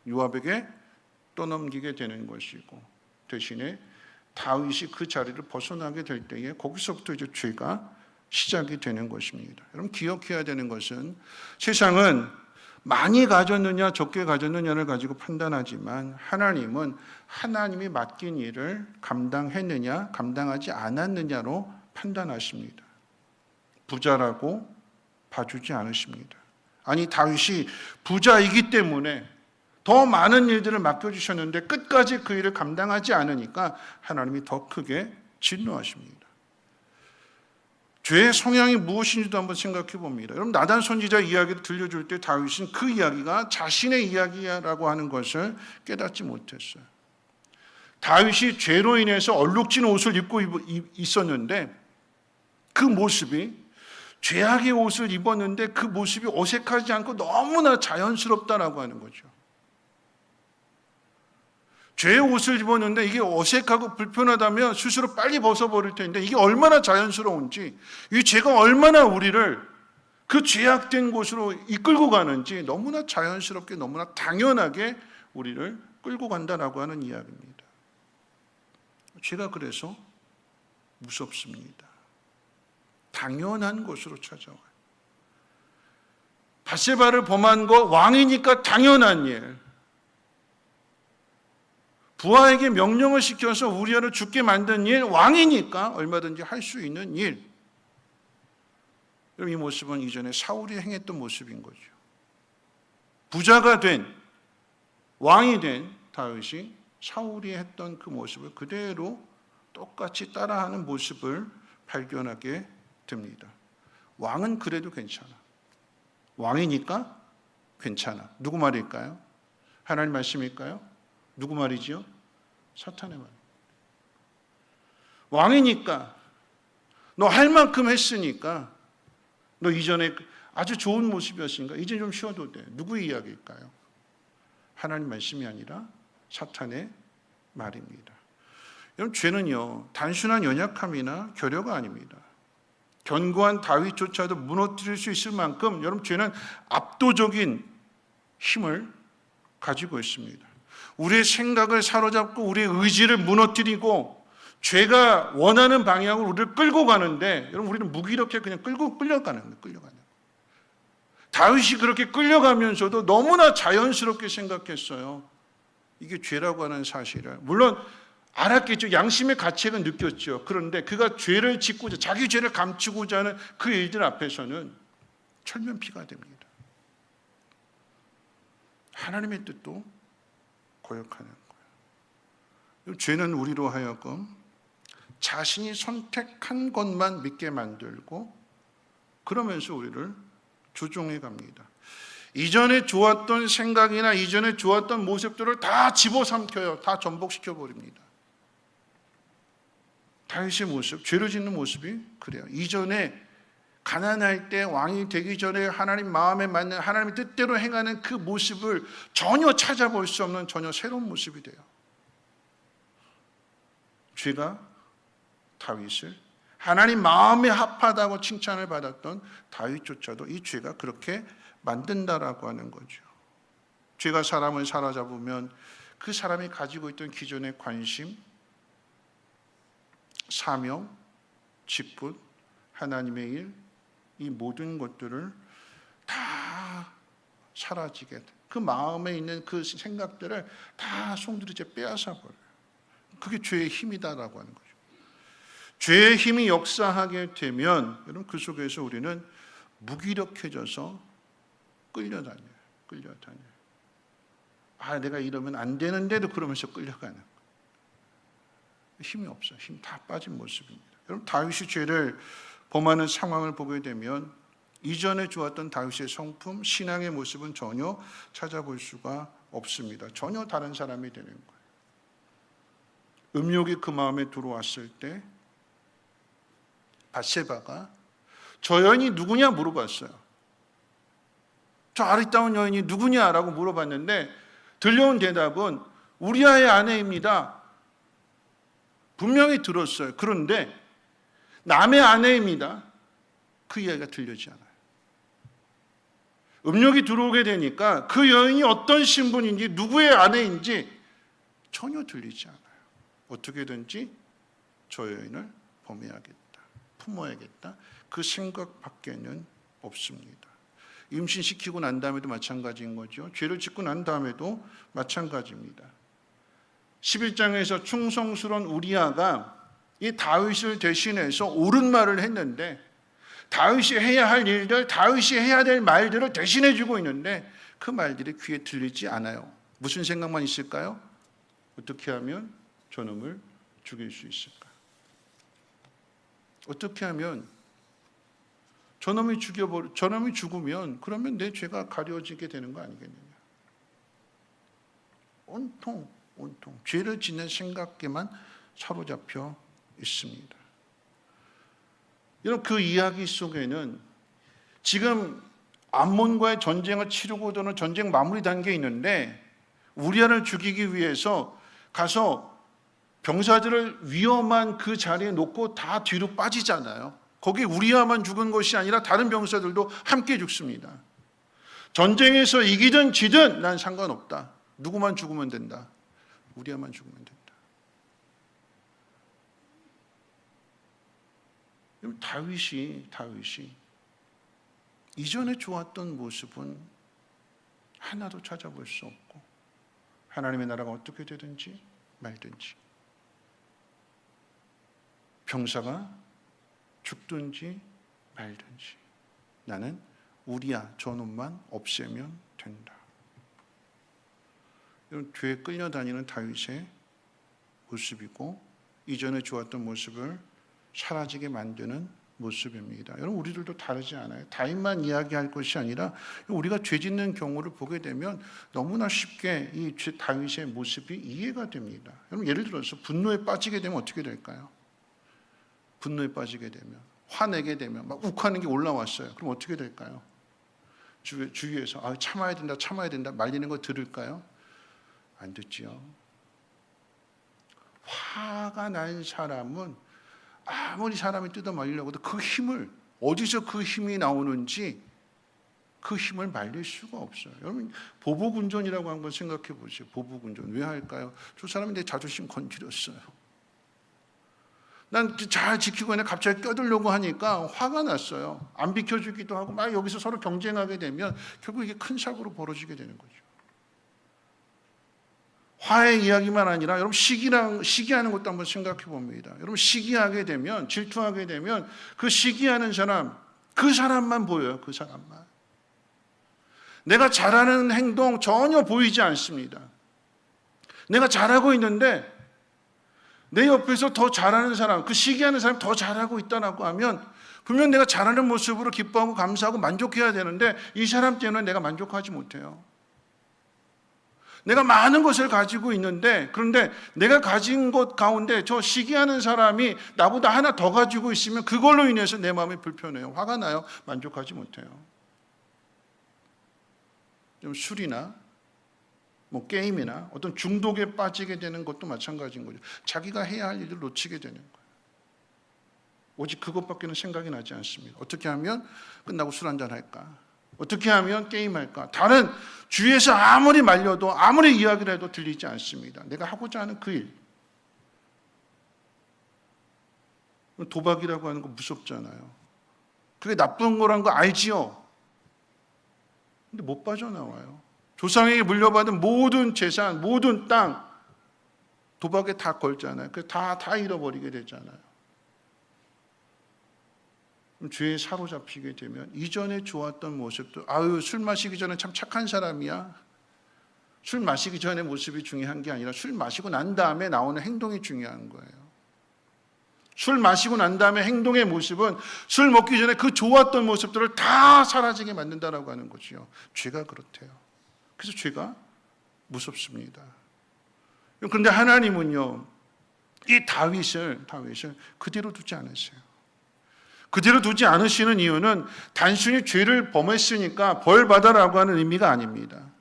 요압에게 떠넘기게 되는 것이고 대신에 다윗이 그 자리를 벗어나게 될 때에 거기서부터 이제 죄가 시작이 되는 것입니다. 여러분, 기억해야 되는 것은 세상은 많이 가졌느냐 적게 가졌느냐를 가지고 판단하지만 하나님은 하나님이 맡긴 일을 감당했느냐 감당하지 않았느냐로 판단하십니다. 부자라고 봐주지 않으십니다. 아니, 다윗이 부자이기 때문에 더 많은 일들을 맡겨주셨는데 끝까지 그 일을 감당하지 않으니까 하나님이 더 크게 진노하십니다. 죄의 성향이 무엇인지도 한번 생각해 봅니다. 여러분, 나단 선지자 이야기를 들려줄 때 다윗은 그 이야기가 자신의 이야기라고 하는 것을 깨닫지 못했어요. 다윗이 죄로 인해서 얼룩진 옷을 입고 있었는데 그 모습이, 죄악의 옷을 입었는데 그 모습이 어색하지 않고 너무나 자연스럽다라고 하는 거죠. 죄의 옷을 입었는데 이게 어색하고 불편하다면 스스로 빨리 벗어버릴 텐데 이게 얼마나 자연스러운지, 이 죄가 얼마나 우리를 그 죄악된 곳으로 이끌고 가는지 너무나 자연스럽게, 너무나 당연하게 우리를 끌고 간다라고 하는 이야기입니다. 죄가 그래서 무섭습니다. 당연한 곳으로 찾아와요. 밧세바를 범한 거 왕이니까 당연한 일. 부하에게 명령을 시켜서 우리아를 죽게 만든 일, 왕이니까 얼마든지 할 수 있는 일. 이 모습은 이전에 사울이 행했던 모습인 거죠. 부자가 된, 왕이 된 다윗이 사울이 했던 그 모습을 그대로 똑같이 따라하는 모습을 발견하게 됩니다. 왕은 그래도 괜찮아. 왕이니까 괜찮아. 누구 말일까요? 하나님 말씀일까요? 누구 말이죠? 사탄의 말. 왕이니까, 너 할 만큼 했으니까, 너 이전에 아주 좋은 모습이었으니까 이제 좀 쉬어도 돼. 누구의 이야기일까요? 하나님 말씀이 아니라 사탄의 말입니다. 여러분, 죄는요 단순한 연약함이나 결여가 아닙니다. 견고한 다윗조차도 무너뜨릴 수 있을 만큼 여러분, 죄는 압도적인 힘을 가지고 있습니다. 우리의 생각을 사로잡고 우리의 의지를 무너뜨리고 죄가 원하는 방향으로 우리를 끌고 가는데, 여러분, 우리는 무기력해 그냥 끌려가는 거예요. 다윗이 그렇게 끌려가면서도 너무나 자연스럽게 생각했어요. 이게 죄라고 하는 사실을. 물론 알았겠죠. 양심의 가책은 느꼈죠. 그런데 그가 죄를 짓고자, 자기 죄를 감추고자 하는 그 일들 앞에서는 철면피가 됩니다. 하나님의 뜻도 거역하는 거예요. 죄는 우리로 하여금 자신이 선택한 것만 믿게 만들고, 그러면서 우리를 조종해 갑니다. 이전에 좋았던 생각이나 이전에 좋았던 모습들을 다 집어삼켜요. 다 전복시켜 버립니다. 다윗의 모습, 죄를 짓는 모습이 그래요. 이전에 가난할 때, 왕이 되기 전에 하나님 마음에 맞는 하나님의 뜻대로 행하는 그 모습을 전혀 찾아볼 수 없는 전혀 새로운 모습이 돼요. 죄가 다윗을, 하나님 마음에 합하다고 칭찬을 받았던 다윗조차도 이 죄가 그렇게 만든다라고 하는 거죠. 죄가 사람을 사로잡으면 그 사람이 가지고 있던 기존의 관심, 사명, 직분, 하나님의 일, 이 모든 것들을 다 사라지게 돼. 그 마음에 있는 그 생각들을 다 송두리째 빼앗아 버려요. 그게 죄의 힘이다라고 하는 거죠. 죄의 힘이 역사하게 되면 여러분, 그 속에서 우리는 무기력해져서 끌려다녀요. 내가 이러면 안 되는데도 그러면서 끌려가는 거예요. 힘이 없어요. 힘 다 빠진 모습입니다. 여러분, 다윗이 죄를 범하는 상황을 보게 되면 이전에 좋았던 다윗의 성품, 신앙의 모습은 전혀 찾아볼 수가 없습니다. 전혀 다른 사람이 되는 거예요. 음욕이 그 마음에 들어왔을 때 밧세바가 저 여인이 누구냐 물어봤어요. 저 아리따운 여인이 누구냐라고 물어봤는데 들려온 대답은 우리아의 아내입니다. 분명히 들었어요. 그런데 남의 아내입니다. 그 이야기가 들리지 않아요. 음욕이 들어오게 되니까 그 여인이 어떤 신분인지, 누구의 아내인지 전혀 들리지 않아요. 어떻게든지 저 여인을 범해야겠다, 품어야겠다, 그 생각밖에는 없습니다. 임신시키고 난 다음에도 마찬가지인 거죠. 죄를 짓고 난 다음에도 마찬가지입니다. 11장에서 충성스러운 우리아가 이 다윗을 대신해서 옳은 말을 했는데, 다윗이 해야 할 일들, 다윗이 해야 될 말들을 대신해 주고 있는데 그 말들이 귀에 들리지 않아요. 무슨 생각만 있을까요? 어떻게 하면 저놈을 죽일 수 있을까? 어떻게 하면 저놈이 죽으면 그러면 내 죄가 가려지게 되는 거 아니겠느냐? 온통 온통 죄를 짓는 생각에만 사로잡혀 있습니다. 여러분, 그 이야기 속에는 지금 암몬과의 전쟁을 치르고 있는 전쟁 마무리 단계에 있는데 우리아를 죽이기 위해서 가서 병사들을 위험한 그 자리에 놓고 다 뒤로 빠지잖아요. 거기 우리아만 죽은 것이 아니라 다른 병사들도 함께 죽습니다. 전쟁에서 이기든 지든 난 상관없다. 누구만 죽으면 된다. 우리아만 죽으면 된다. 다윗이 이전에 좋았던 모습은 하나도 찾아볼 수 없고 하나님의 나라가 어떻게 되든지 말든지 병사가 죽든지 말든지 나는 우리아 저놈만 없애면 된다. 이런 뒤에 끌려다니는 다윗의 모습이고 이전에 좋았던 모습을 사라지게 만드는 모습입니다. 여러분, 우리들도 다르지 않아요. 다윗만 이야기할 것이 아니라 우리가 죄 짓는 경우를 보게 되면 너무나 쉽게 이 다윗의 모습이 이해가 됩니다. 여러분, 예를 들어서 분노에 빠지게 되면 어떻게 될까요? 분노에 빠지게 되면, 화내게 되면 막 욱하는 게 올라왔어요. 그럼 어떻게 될까요? 주위에서 참아야 된다 말리는 거 들을까요? 안 듣지요. 화가 난 사람은 아무리 사람이 뜯어말리려고 해도 그 힘을, 어디서 그 힘이 나오는지 그 힘을 말릴 수가 없어요. 여러분, 보복운전이라고 한번 생각해 보세요. 보복운전 왜 할까요? 저 사람이 내 자존심 건드렸어요. 난 잘 지키고 있는데 갑자기 껴들려고 하니까 화가 났어요. 안 비켜주기도 하고 막 여기서 서로 경쟁하게 되면 결국 이게 큰 사고로 벌어지게 되는 거죠. 화의 이야기만 아니라 여러분, 시기하는 것도 한번 생각해 봅니다. 여러분, 시기하게 되면, 질투하게 되면 그 시기하는 사람, 그 사람만 보여요. 그 사람만. 내가 잘하는 행동 전혀 보이지 않습니다. 내가 잘하고 있는데 내 옆에서 더 잘하는 사람, 그 시기하는 사람이 더 잘하고 있다고 하면 분명 내가 잘하는 모습으로 기뻐하고 감사하고 만족해야 되는데 이 사람 때문에 내가 만족하지 못해요. 내가 많은 것을 가지고 있는데, 그런데 내가 가진 것 가운데 저 시기하는 사람이 나보다 하나 더 가지고 있으면 그걸로 인해서 내 마음이 불편해요. 화가 나요. 만족하지 못해요. 좀 술이나 게임이나 어떤 중독에 빠지게 되는 것도 마찬가지인 거죠. 자기가 해야 할 일을 놓치게 되는 거예요. 오직 그것밖에는 생각이 나지 않습니다. 어떻게 하면 끝나고 술 한잔 할까? 어떻게 하면 게임할까? 다른 주위에서 아무리 말려도 아무리 이야기를 해도 들리지 않습니다. 내가 하고자 하는 그 일. 도박이라고 하는 거 무섭잖아요. 그게 나쁜 거란 거 알지요? 근데 못 빠져나와요. 조상에게 물려받은 모든 재산, 모든 땅 도박에 다 걸잖아요. 그래서 다 잃어버리게 되잖아요. 죄에 사로잡히게 되면 이전에 좋았던 모습도 술 마시기 전에 참 착한 사람이야. 술 마시기 전에 모습이 중요한 게 아니라 술 마시고 난 다음에 나오는 행동이 중요한 거예요. 술 마시고 난 다음에 행동의 모습은 술 먹기 전에 그 좋았던 모습들을 다 사라지게 만든다라고 하는 거죠. 죄가 그렇대요. 그래서 죄가 무섭습니다. 그런데 하나님은요, 이 다윗을 그대로 두지 않으세요. 그대로 두지 않으시는 이유는 단순히 죄를 범했으니까 벌 받아라고 하는 의미가 아닙니다.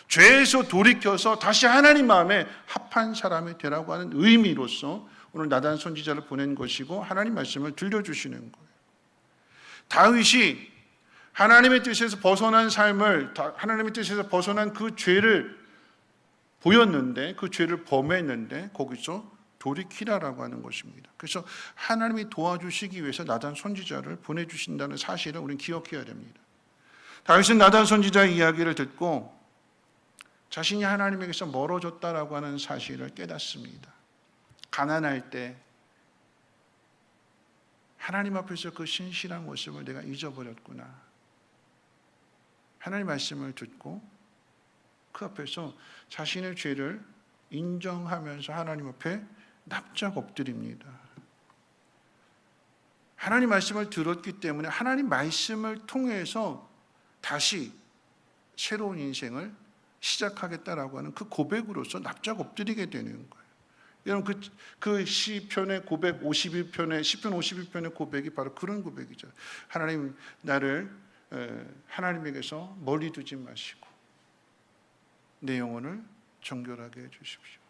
죄에서 돌이켜서 다시 하나님 마음에 합한 사람이 되라고 하는 의미로서 오늘 나단 선지자를 보낸 것이고 하나님 말씀을 들려주시는 거예요. 다윗이 하나님의 뜻에서 벗어난 삶을, 하나님의 뜻에서 벗어난 그 죄를 보였는데, 그 죄를 범했는데 거기서 돌이키라라고 하는 것입니다. 그래서 하나님이 도와주시기 위해서 나단 선지자를 보내주신다는 사실을 우리는 기억해야 됩니다. 다윗은 나단 선지자의 이야기를 듣고 자신이 하나님에게서 멀어졌다라고 하는 사실을 깨닫습니다. 가난할 때 하나님 앞에서 그 신실한 모습을 내가 잊어버렸구나. 하나님 말씀을 듣고 그 앞에서 자신의 죄를 인정하면서 하나님 앞에 납작 엎드립니다. 하나님 말씀을 들었기 때문에 하나님 말씀을 통해서 다시 새로운 인생을 시작하겠다라고 하는 그 고백으로서 납작 엎드리게 되는 거예요. 여러분 그 시편의 고백 51편의 시편 51편의 고백이 바로 그런 고백이죠. 하나님 나를 하나님에게서 멀리 두지 마시고 내 영혼을 정결하게 해 주십시오.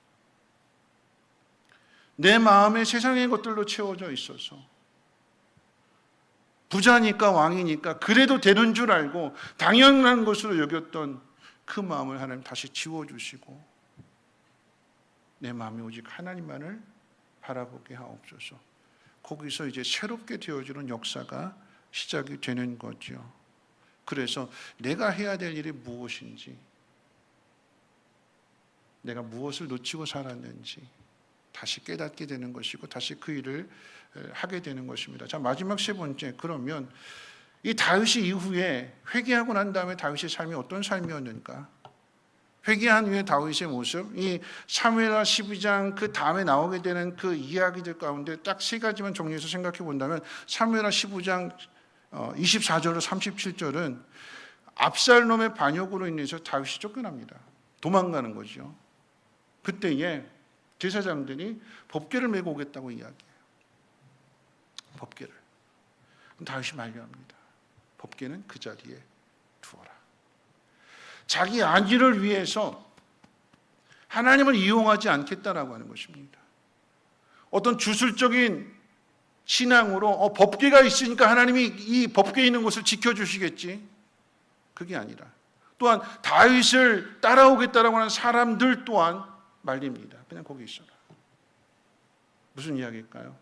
내 마음에 세상의 것들로 채워져 있어서 부자니까 왕이니까 그래도 되는 줄 알고 당연한 것으로 여겼던 그 마음을 하나님 다시 지워주시고 내 마음이 오직 하나님만을 바라보게 하옵소서. 거기서 이제 새롭게 되어지는 역사가 시작이 되는 거죠. 그래서 내가 해야 될 일이 무엇인지, 내가 무엇을 놓치고 살았는지 다시 깨닫게 되는 것이고 다시 그 일을 하게 되는 것입니다. 자, 마지막 세 번째, 그러면 이 다윗이 이후에 회개하고 난 다음에 다윗의 삶이 어떤 삶이었는가? 회개한 후에 다윗의 모습, 이 사무엘하 12장 그 다음에 나오게 되는 그 이야기들 가운데 딱 세 가지만 정리해서 생각해 본다면 사무엘하 15장 24절로 37절은 압살롬의 반역으로 인해서 다윗이 쫓겨납니다. 도망가는 거죠. 그때에 제사장들이 법궤를 메고 오겠다고 이야기해요. 법궤를. 그럼 다윗이 만류합니다. 법궤는 그 자리에 두어라. 자기 안위를 위해서 하나님을 이용하지 않겠다라고 하는 것입니다. 어떤 주술적인 신앙으로 법궤가 있으니까 하나님이 이 법궤에 있는 것을 지켜주시겠지. 그게 아니라 또한 다윗을 따라오겠다라고 하는 사람들 또한 말립니다. 그냥 거기 있어라. 무슨 이야기일까요?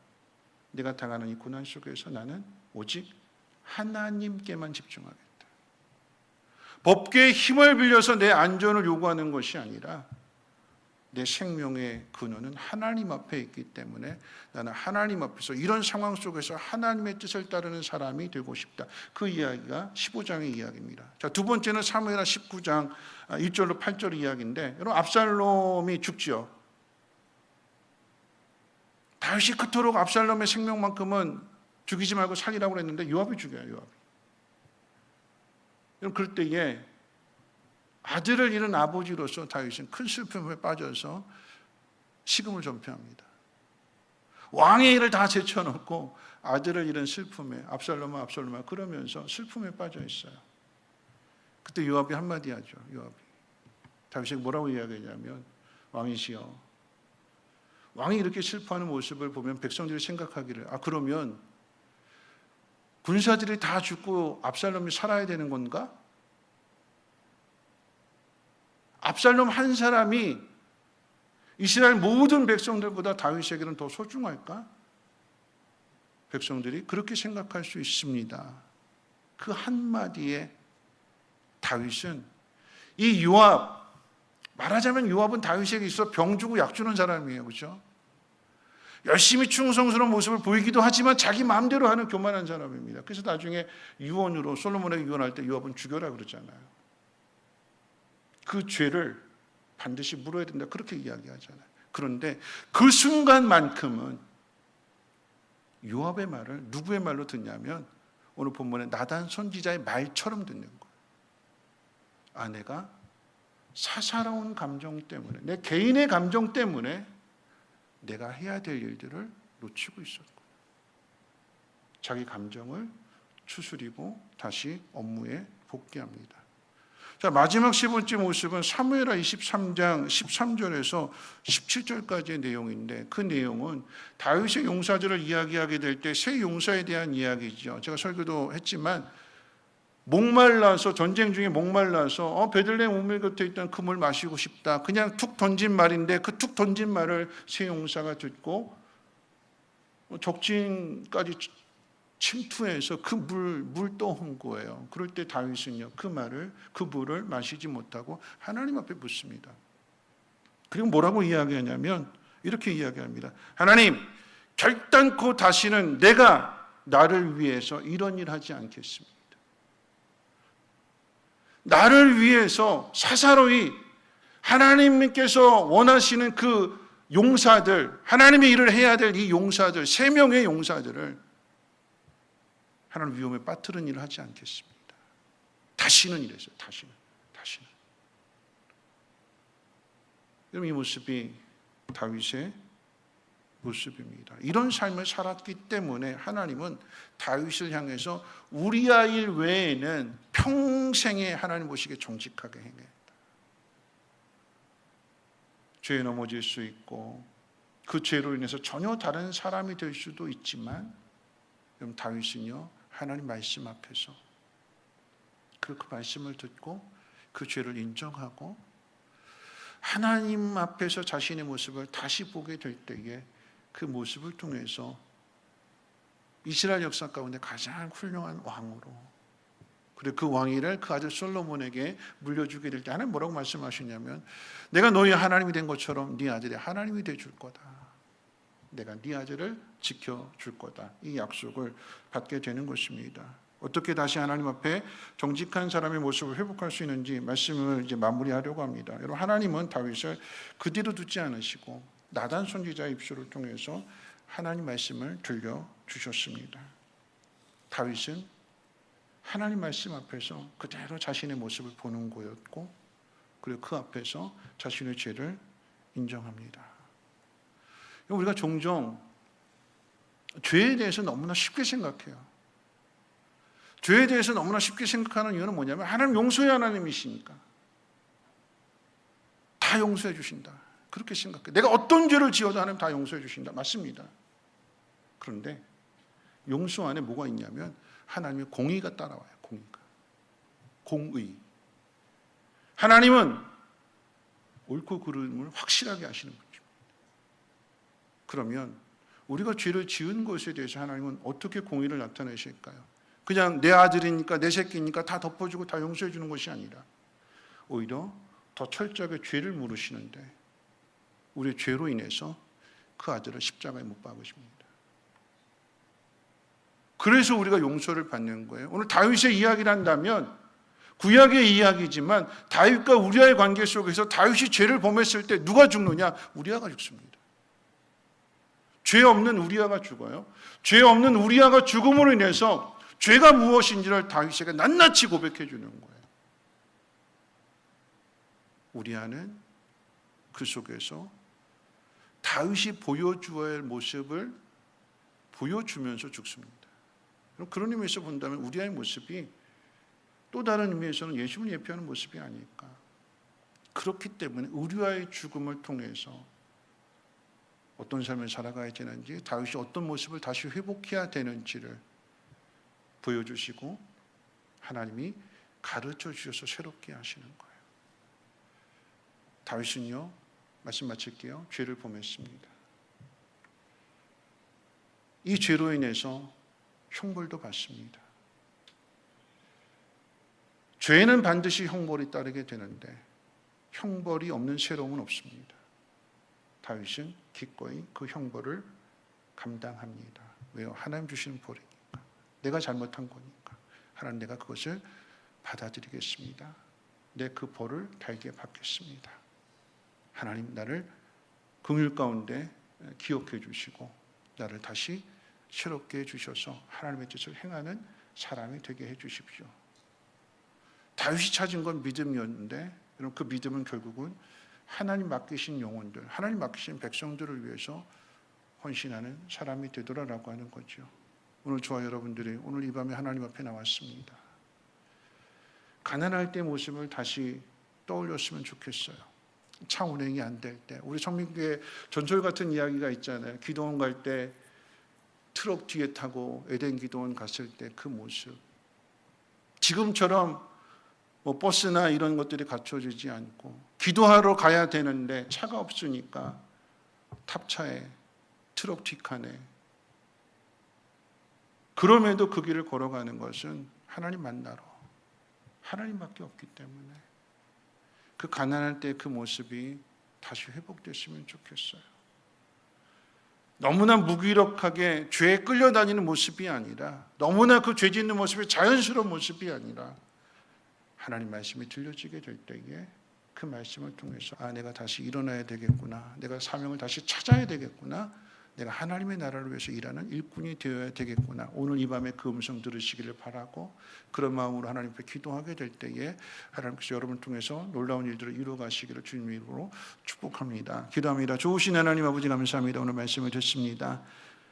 내가 당하는 이 고난 속에서 나는 오직 하나님께만 집중하겠다. 법궤의 힘을 빌려서 내 안전을 요구하는 것이 아니라 내 생명의 근원은 하나님 앞에 있기 때문에 나는 하나님 앞에서 이런 상황 속에서 하나님의 뜻을 따르는 사람이 되고 싶다. 그 이야기가 15장의 이야기입니다. 자, 두 번째는 사무엘하 19장 1절로 8절 이야기인데, 여러분 압살롬이 죽죠. 다윗이 그토록 압살롬의 생명만큼은 죽이지 말고 살리라고 했는데 요압이 죽여요. 요압이. 그럴 때에 아들을 잃은 아버지로서 다윗은 큰 슬픔에 빠져서 식음을 전폐합니다. 왕의 일을 다 제쳐놓고 아들을 잃은 슬픔에 압살롬아 그러면서 슬픔에 빠져 있어요. 그때 요압이 한마디 하죠. 요압이 다윗에게 뭐라고 이야기하냐면, 왕이시여, 왕이 이렇게 슬퍼하는 모습을 보면 백성들이 생각하기를, 그러면 군사들이 다 죽고 압살롬이 살아야 되는 건가? 압살롬 한 사람이 이스라엘 모든 백성들보다 다윗에게는 더 소중할까? 백성들이 그렇게 생각할 수 있습니다. 그 한마디에 다윗은 이 요압, 말하자면 요압은 다윗에게 있어 병 주고 약 주는 사람이에요. 그렇죠? 열심히 충성스러운 모습을 보이기도 하지만 자기 마음대로 하는 교만한 사람입니다. 그래서 나중에 유언으로 솔로몬에게 유언할 때 요압은 죽여라 그러잖아요. 그 죄를 반드시 물어야 된다 그렇게 이야기하잖아요. 그런데 그 순간만큼은 요압의 말을 누구의 말로 듣냐면 오늘 본문에 나단 선지자의 말처럼 듣는 거예요. 아내가 사사로운 감정 때문에, 내 개인의 감정 때문에 내가 해야 될 일들을 놓치고 있었고, 자기 감정을 추스리고 다시 업무에 복귀합니다. 자, 마지막 세 번째 모습은 사무엘하 23장 13절에서 17절까지의 내용인데, 그 내용은 다윗의 용사들을 이야기하게 될 때 세 용사에 대한 이야기죠. 제가 설교도 했지만 목말라서, 전쟁 중에 목말라서 베들레헴 우물 곁에 있던 그 물 마시고 싶다. 그냥 툭 던진 말인데 그 툭 던진 말을 세 용사가 듣고 적진까지 침투해서 그 물 떠온 거예요. 그럴 때 다윗은요, 그 물을 마시지 못하고 하나님 앞에 묻습니다. 그리고 뭐라고 이야기하냐면 이렇게 이야기합니다. 하나님, 결단코 다시는 내가 나를 위해서 이런 일 하지 않겠습니다. 나를 위해서 사사로이 하나님께서 원하시는 그 용사들, 하나님의 일을 해야 될 이 용사들, 3명의 용사들을 하나님 위험에 빠뜨리는 일을 하지 않겠습니다. 다시는 이랬어요. 다시는. 여러분, 이 모습이 다윗의 모습입니다. 이런 삶을 살았기 때문에 하나님은 다윗을 향해서 우리야 일 외에는 평생에 하나님 보시기에 정직하게 행했다. 죄에 넘어질 수 있고 그 죄로 인해서 전혀 다른 사람이 될 수도 있지만, 여러분, 다윗은요 하나님 말씀 앞에서 그 말씀을 듣고 그 죄를 인정하고 하나님 앞에서 자신의 모습을 다시 보게 될 때에 그 모습을 통해서 이스라엘 역사 가운데 가장 훌륭한 왕으로, 그리고 그 왕위를 그 아들 솔로몬에게 물려주게 될 때 하나님 뭐라고 말씀하시냐면, 내가 너희 하나님이 된 것처럼 네 아들이 하나님이 되줄 거다. 내가 네 아들을 지켜줄 거다. 이 약속을 받게 되는 것입니다. 어떻게 다시 하나님 앞에 정직한 사람의 모습을 회복할 수 있는지 말씀을 이제 마무리하려고 합니다. 여러분, 하나님은 다윗을 그대로 두지 않으시고 나단 선지자의 입술을 통해서 하나님 말씀을 들려주셨습니다. 다윗은 하나님 말씀 앞에서 그대로 자신의 모습을 보는 거였고, 그리고 그 앞에서 자신의 죄를 인정합니다. 우리가 종종 죄에 대해서 너무나 쉽게 생각해요. 죄에 대해서 너무나 쉽게 생각하는 이유는 뭐냐면, 하나님 용서의 하나님이시니까 다 용서해 주신다, 그렇게 생각해. 내가 어떤 죄를 지어도 하나님 다 용서해 주신다. 맞습니다. 그런데 용서 안에 뭐가 있냐면 하나님의 공의가 따라와요. 공의가. 공의. 하나님은 옳고 그름을 확실하게 하시는 거죠. 그러면 우리가 죄를 지은 것에 대해서 하나님은 어떻게 공의를 나타내실까요? 그냥 내 아들이니까, 내 새끼니까 다 덮어주고 다 용서해 주는 것이 아니라 오히려 더 철저하게 죄를 물으시는데, 우리의 죄로 인해서 그 아들을 십자가에 못 박으십니다. 그래서 우리가 용서를 받는 거예요. 오늘 다윗의 이야기를 한다면 구약의 이야기지만 다윗과 우리아의 관계 속에서 다윗이 죄를 범했을 때 누가 죽느냐? 우리아가 죽습니다. 죄 없는 우리아가 죽어요. 죄 없는 우리아가 죽음으로 인해서 죄가 무엇인지를 다윗에게 낱낱이 고백해 주는 거예요. 우리아는 그 속에서 다윗이 보여주어야 할 모습을 보여주면서 죽습니다. 그런 의미에서 본다면 우리아의 모습이 또 다른 의미에서는 예수를 예표하는 모습이 아닐까. 그렇기 때문에 우리아의 죽음을 통해서 어떤 삶을 살아가야 되는지, 다윗이 어떤 모습을 다시 회복해야 되는지를 보여주시고 하나님이 가르쳐 주셔서 새롭게 하시는 거예요. 다윗은요, 말씀 마칠게요, 죄를 범했습니다. 이 죄로 인해서 형벌도 받습니다. 죄는 반드시 형벌이 따르게 되는데 형벌이 없는 새로움은 없습니다. 다윗은 기꺼이 그 형벌을 감당합니다. 왜요? 하나님 주시는 벌이니까. 내가 잘못한 거니까 하나님, 내가 그것을 받아들이겠습니다. 내 그 벌을 달게 받겠습니다. 하나님, 나를 긍휼 가운데 기억해 주시고 나를 다시 새롭게 해주셔서 하나님의 뜻을 행하는 사람이 되게 해주십시오. 다윗이 찾은 건 믿음이었는데, 여러분, 그 믿음은 결국은 하나님 맡기신 영혼들, 하나님 맡기신 백성들을 위해서 헌신하는 사람이 되더라라고 하는 거죠. 오늘 저와 여러분들이 오늘 이 밤에 하나님 앞에 나왔습니다. 가난할 때 모습을 다시 떠올렸으면 좋겠어요. 차 운행이 안 될 때, 우리 성민교회 전설 같은 이야기가 있잖아요. 기도원 갈 때 트럭 뒤에 타고 에덴 기도원 갔을 때 그 모습. 지금처럼 뭐 버스나 이런 것들이 갖춰지지 않고 기도하러 가야 되는데 차가 없으니까 탑차에, 트럭 뒷칸에, 그럼에도 그 길을 걸어가는 것은 하나님 만나러, 하나님밖에 없기 때문에 그 가난할 때 그 모습이 다시 회복됐으면 좋겠어요. 너무나 무기력하게 죄에 끌려다니는 모습이 아니라, 너무나 그 죄 짓는 모습이 자연스러운 모습이 아니라 하나님 말씀이 들려지게 될 때에 그 말씀을 통해서 내가 다시 일어나야 되겠구나, 내가 사명을 다시 찾아야 되겠구나, 내가 하나님의 나라를 위해서 일하는 일꾼이 되어야 되겠구나. 오늘 이 밤에 그 음성 들으시기를 바라고 그런 마음으로 하나님 앞에 기도하게 될 때에 하나님께서 여러분을 통해서 놀라운 일들을 이루어 가시기를 주님의 이름으로 축복합니다. 기도합니다. 좋으신 하나님 아버지 감사합니다. 오늘 말씀을 듣습니다.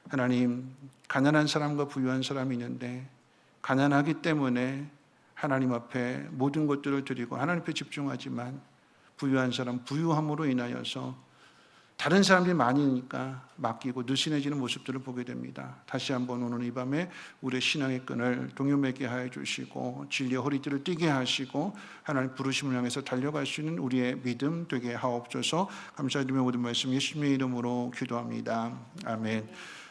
하나님, 가난한 사람과 부유한 사람이 있는데 가난하기 때문에 하나님 앞에 모든 것들을 드리고 하나님 앞에 집중하지만 부유한 사람 부유함으로 인하여서 다른 사람들이 많으니까 맡기고 느슨해지는 모습들을 보게 됩니다. 다시 한번 오늘 이 밤에 우리의 신앙의 끈을 동요매게 하여 주시고 진리의 허리띠를 띠게 하시고 하나님 부르심을 향해서 달려갈 수 있는 우리의 믿음 되게 하옵소서. 감사드리며 모든 말씀 예수님의 이름으로 기도합니다. 아멘.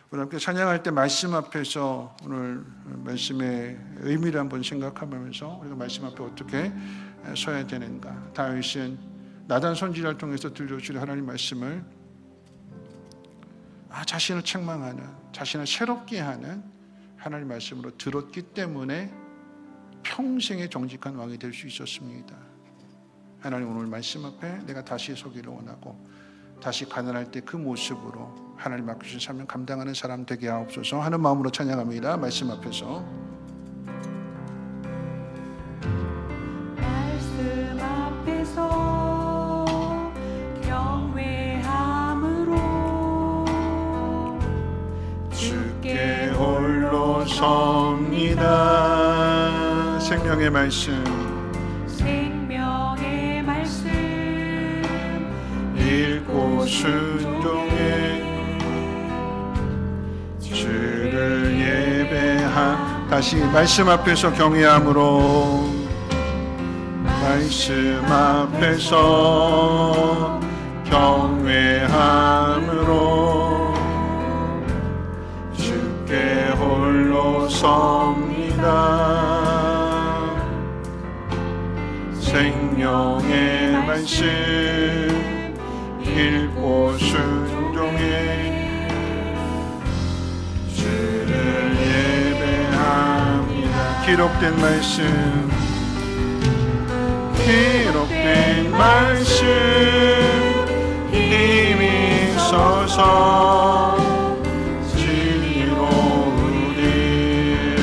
우리 함께 찬양할 때 말씀 앞에서 오늘 말씀의 의미를 한번 생각하면서 우리가 말씀 앞에 어떻게 서야 되는가. 다윗은 나단 선지자를 통해서 들려주신 하나님 말씀을 자신을 책망하는, 자신을 새롭게 하는 하나님 말씀으로 들었기 때문에 평생의 정직한 왕이 될 수 있었습니다. 하나님 오늘 말씀 앞에 내가 다시 서기를 원하고 다시 가난할 때 그 모습으로 하나님 맡기신 사명 감당하는 사람 되게 하옵소서 하는 마음으로 찬양합니다. 말씀 앞에서 말씀 앞에서 주께 홀로 섭니다. 생명의 말씀 읽고 순종해 주를 예배한 다시 말씀 앞에서 경외함으로 말씀 앞에서 경외함으로 주께 홀로 섭니다. 생명의 말씀 읽고 순종해 주를 예배합니다. 기록된 말씀 힘이 서서 진리로 우리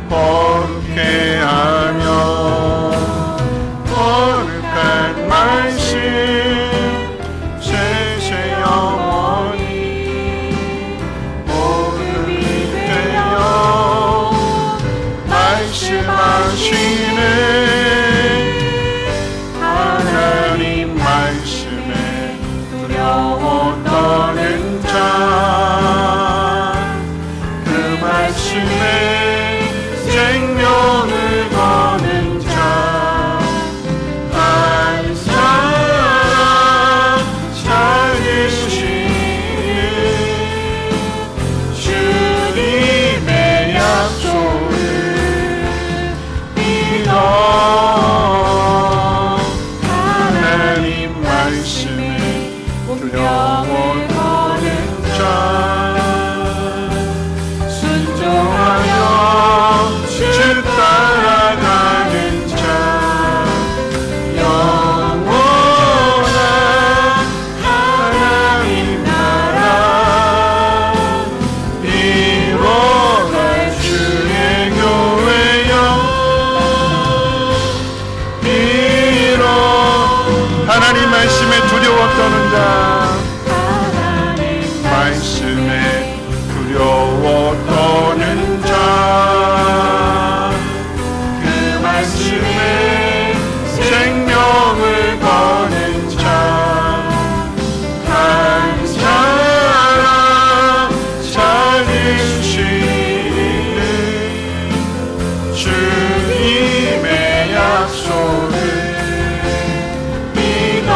거룩해 하며 거룩한 말씀 세세 영원히 모든 되어 말씀하시네. 하나님 말씀에 두려워 떠는 자 그 말씀에 생명을 거는 자 한 사람 찾으시는 주님의 약속을 믿어 하나님 말씀에 두려워 떠는 자 순종하여 주 따라가는 자 영원한 하나님 나라 이뤄갈 주의 교회여 이뤄 하나님 말씀에 두려워 떠는 자 말씀에 두려워 떠는 자 그 말씀에 생명을 거는 자 한 사람 찾으시는 주님의 약속을 믿어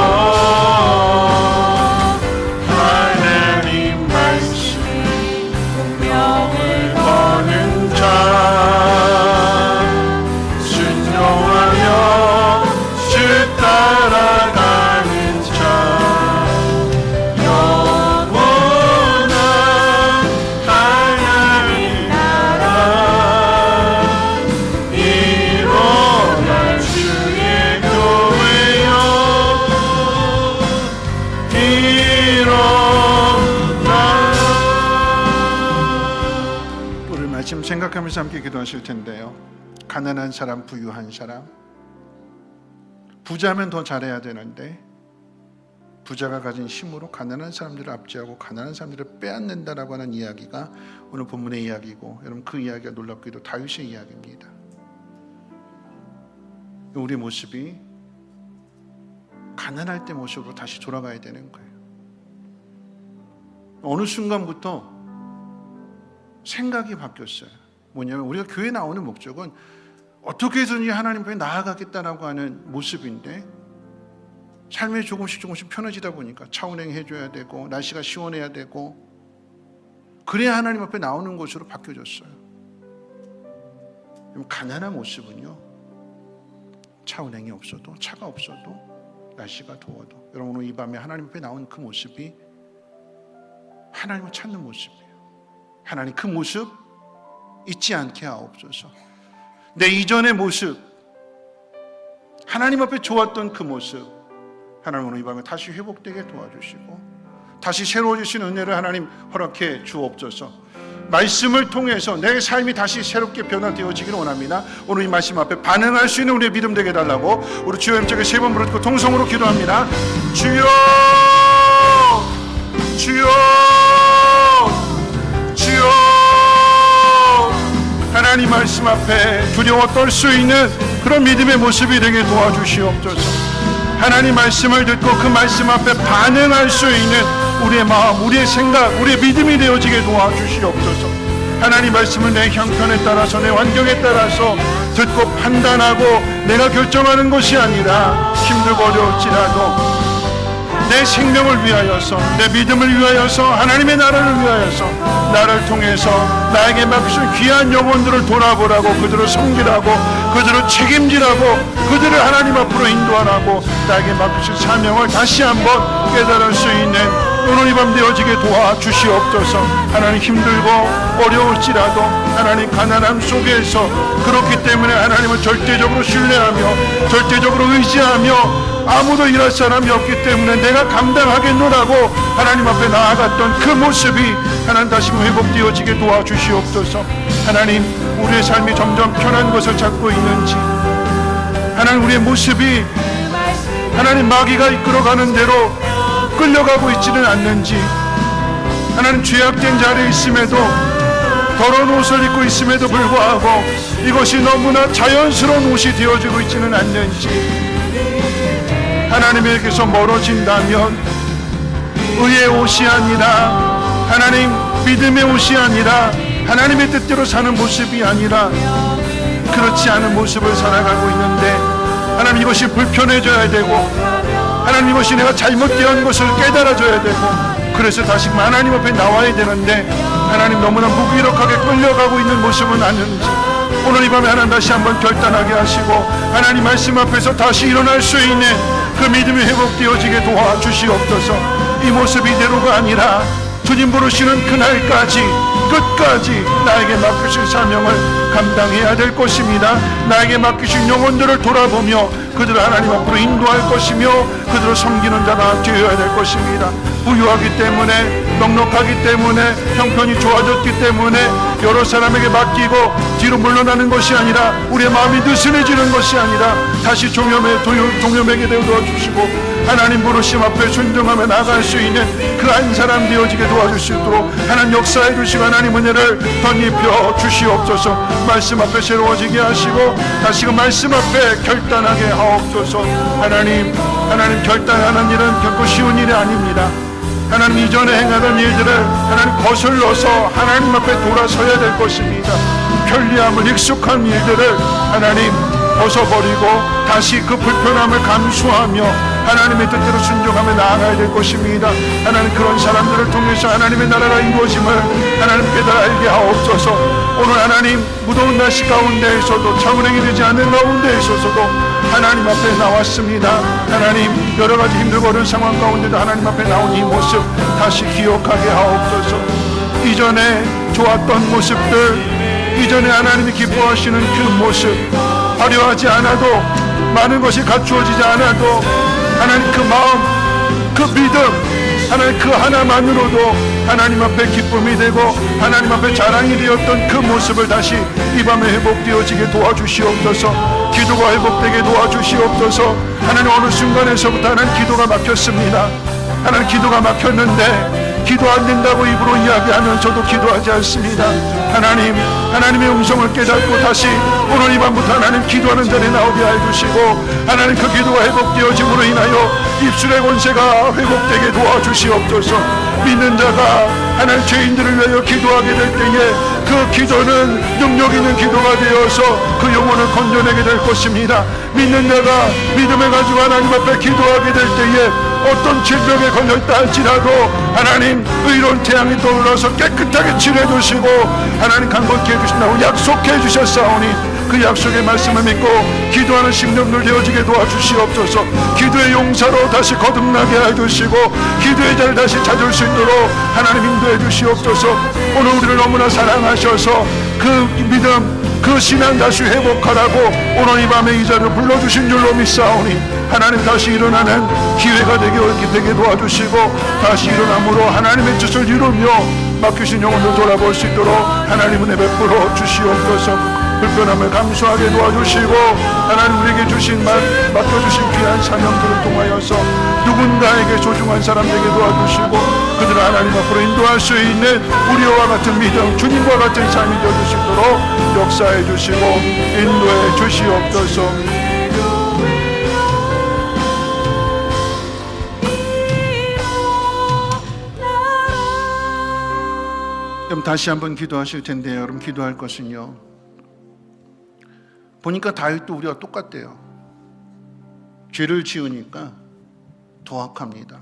생각하면서 함께 기도하실 텐데요. 가난한 사람, 부유한 사람, 부자면 더 잘해야 되는데 부자가 가진 힘으로 가난한 사람들을 압제하고 가난한 사람들을 빼앗는다라고 하는 이야기가 오늘 본문의 이야기고, 여러분 그 이야기가 놀랍게도 다윗의 이야기입니다. 우리 모습이 가난할 때 모습으로 다시 돌아가야 되는 거예요. 어느 순간부터 생각이 바뀌었어요. 뭐냐면 우리가 교회 나오는 목적은 어떻게 해서든지 하나님 앞에 나아가겠다라고 하는 모습인데, 삶이 조금씩 편해지다 보니까 차 운행해줘야 되고 날씨가 시원해야 되고 그래야 하나님 앞에 나오는 것으로 바뀌어졌어요. 가난한 모습은요, 차 운행이 없어도, 차가 없어도, 날씨가 더워도, 여러분 오늘 이 밤에 하나님 앞에 나온 그 모습이 하나님을 찾는 모습이에요. 하나님 그 모습 잊지 않게 하옵소서. 내 이전의 모습, 하나님 앞에 좋았던 그 모습, 하나님 오늘 이 밤에 다시 회복되게 도와주시고 다시 새로워지신 은혜를 하나님 허락해 주옵소서. 말씀을 통해서 내 삶이 다시 새롭게 변화되어지기를 원합니다. 오늘 이 말씀 앞에 반응할 수 있는 우리의 믿음 되게 해달라고 우리 주여 힘차게 3번 부르고 통성으로 기도합니다. 주여, 주여, 주여. 하나님 말씀 앞에 두려워 떨 수 있는 그런 믿음의 모습이 되게 도와주시옵소서. 하나님 말씀을 듣고 그 말씀 앞에 반응할 수 있는 우리의 마음, 우리의 생각, 우리의 믿음이 되어지게 도와주시옵소서. 하나님 말씀을 내 형편에 따라서, 내 환경에 따라서 듣고 판단하고 내가 결정하는 것이 아니라 힘들고 어려울지라도 내 생명을 위하여서, 내 믿음을 위하여서, 하나님의 나라를 위하여서 나를 통해서 나에게 맡기신 귀한 영혼들을 돌아보라고, 그들을 섬기라고, 그들을 책임지라고, 그들을 하나님 앞으로 인도하라고 나에게 맡기신 사명을 다시 한번 깨달을 수 있는 오늘 이 밤 되어지게 도와주시옵소서. 하나님 힘들고 어려울지라도 하나님 가난함 속에서, 그렇기 때문에 하나님을 절대적으로 신뢰하며 절대적으로 의지하며 아무도 일할 사람이 없기 때문에 내가 감당하겠노라고 하나님 앞에 나아갔던 그 모습이 하나님 다시 회복되어지게 도와주시옵소서. 하나님 우리의 삶이 점점 편한 것을 찾고 있는지, 하나님 우리의 모습이 하나님 마귀가 이끌어가는 대로 끌려가고 있지는 않는지, 하나님 죄악된 자리에 있음에도, 더러운 옷을 입고 있음에도 불구하고 이것이 너무나 자연스러운 옷이 되어지고 있지는 않는지, 하나님에게서 멀어진다면 의의 옷이 아니라, 하나님 믿음의 옷이 아니라, 하나님의 뜻대로 사는 모습이 아니라 그렇지 않은 모습을 살아가고 있는데, 하나님 이것이 불편해져야 되고, 하나님 이것이 내가 잘못되었는 것을 깨달아줘야 되고, 그래서 다시금 하나님 앞에 나와야 되는데 하나님 너무나 무기력하게 끌려가고 있는 모습은 아닌지, 오늘 이 밤에 하나님 다시 한번 결단하게 하시고 하나님 말씀 앞에서 다시 일어날 수 있는 그 믿음이 회복되어지게 도와주시옵소서. 이 모습 이대로가 아니라 주님 부르시는 그날까지 끝까지 나에게 맡기신 사명을 감당해야 될 것입니다. 나에게 맡기신 영혼들을 돌아보며 그들을 하나님 앞으로 인도할 것이며 그들을 섬기는 자가 되어야 될 것입니다. 부유하기 때문에, 넉넉하기 때문에, 형편이 좋아졌기 때문에 여러 사람에게 맡기고 뒤로 물러나는 것이 아니라, 우리의 마음이 느슨해지는 것이 아니라 다시 종염에게 되어주시고 하나님 부르심 앞에 순종하며 나아갈 수 있는 그 한 사람 되어지게 도와주시도록 하나님 역사해 주시고 하나님 은혜를 덧입혀 주시옵소서. 말씀 앞에 새로워지게 하시고 다시금 말씀 앞에 결단하게 하옵소서. 하나님 결단하는 일은 결코 쉬운 일이 아닙니다. 하나님 이전에 행하던 일들을 하나님 거슬러서 하나님 앞에 돌아서야 될 것입니다. 편리함을, 익숙한 일들을 하나님 벗어버리고 다시 그 불편함을 감수하며 하나님의 뜻대로 순종하며 나아가야 될 것입니다. 하나님 그런 사람들을 통해서 하나님의 나라가 이루어짐을 하나님 깨달아 알게 하옵소서. 오늘 하나님 무더운 날씨 가운데에서도, 차운행이 되지 않는 가운데 있어서도 하나님 앞에 나왔습니다. 하나님 여러 가지 힘들고 어려운 상황 가운데도 하나님 앞에 나온 이 모습 다시 기억하게 하옵소서. 이전에 좋았던 모습들, 이전에 하나님이 기뻐하시는 그 모습, 화려하지 않아도, 많은 것이 갖추어지지 않아도 하나님 그 마음, 그 믿음, 하나님 그 하나만으로도 하나님 앞에 기쁨이 되고 하나님 앞에 자랑이 되었던 그 모습을 다시 이 밤에 회복되어지게 도와주시옵소서. 기도가 회복되게 도와주시옵소서. 하나님 어느 순간에서부터 하나님 기도가 막혔습니다. 하나님 기도가 막혔는데 기도 안 된다고 입으로 이야기하면서도 기도하지 않습니다. 하나님, 하나님의 음성을 깨닫고 다시 오늘 이 밤부터 하나님 기도하는 자리에 나오게 해주시고 하나님 그 기도가 회복되어짐으로 인하여 입술의 권세가 회복되게 도와주시옵소서. 믿는 자가 하나님 죄인들을 위하여 기도하게 될 때에 그 기도는 능력 있는 기도가 되어서 그 영혼을 건져내게 될 것입니다. 믿는 자가 믿음을 가지고 하나님 앞에 기도하게 될 때에 어떤 질병에 걸렸다 할지라도 하나님 의로운 태양이 떠올라서 깨끗하게 치료해 주시고 하나님 강건케 해주신다고 약속해 주셨사오니 그 약속의 말씀을 믿고 기도하는 심령들 되어지게 도와주시옵소서. 기도의 용사로 다시 거듭나게 해주시고 기도의 자를 다시 찾을 수 있도록 하나님 인도해 주시옵소서. 오늘 우리를 너무나 사랑하셔서 그 믿음 그 신앙 다시 회복하라고 오늘 이 밤에 이 자리를 불러주신 줄로 믿사오니 하나님 다시 일어나는 기회가 되게 도와주시고 다시 일어남으로 하나님의 뜻을 이루며 맡기신 영혼을 돌아볼 수 있도록 하나님 은혜 베풀어 주시옵소서. 불편함을 감수하게 도와주시고 하나님 우리에게 맡겨주신 귀한 사명들을 통하여서 누군가에게 소중한 사람 되게 도와주시고 그들을 하나님 앞으로 인도할 수 있는 우리와 같은 믿음 주님과 같은 삶이 되어줄 수 있도록 역사해 주시고 인도해 주시옵소서. 그럼 다시 한번 기도하실 텐데요. 여러분 기도할 것은요, 보니까 다윗도 우리와 똑같대요. 죄를 지으니까 더 악합니다.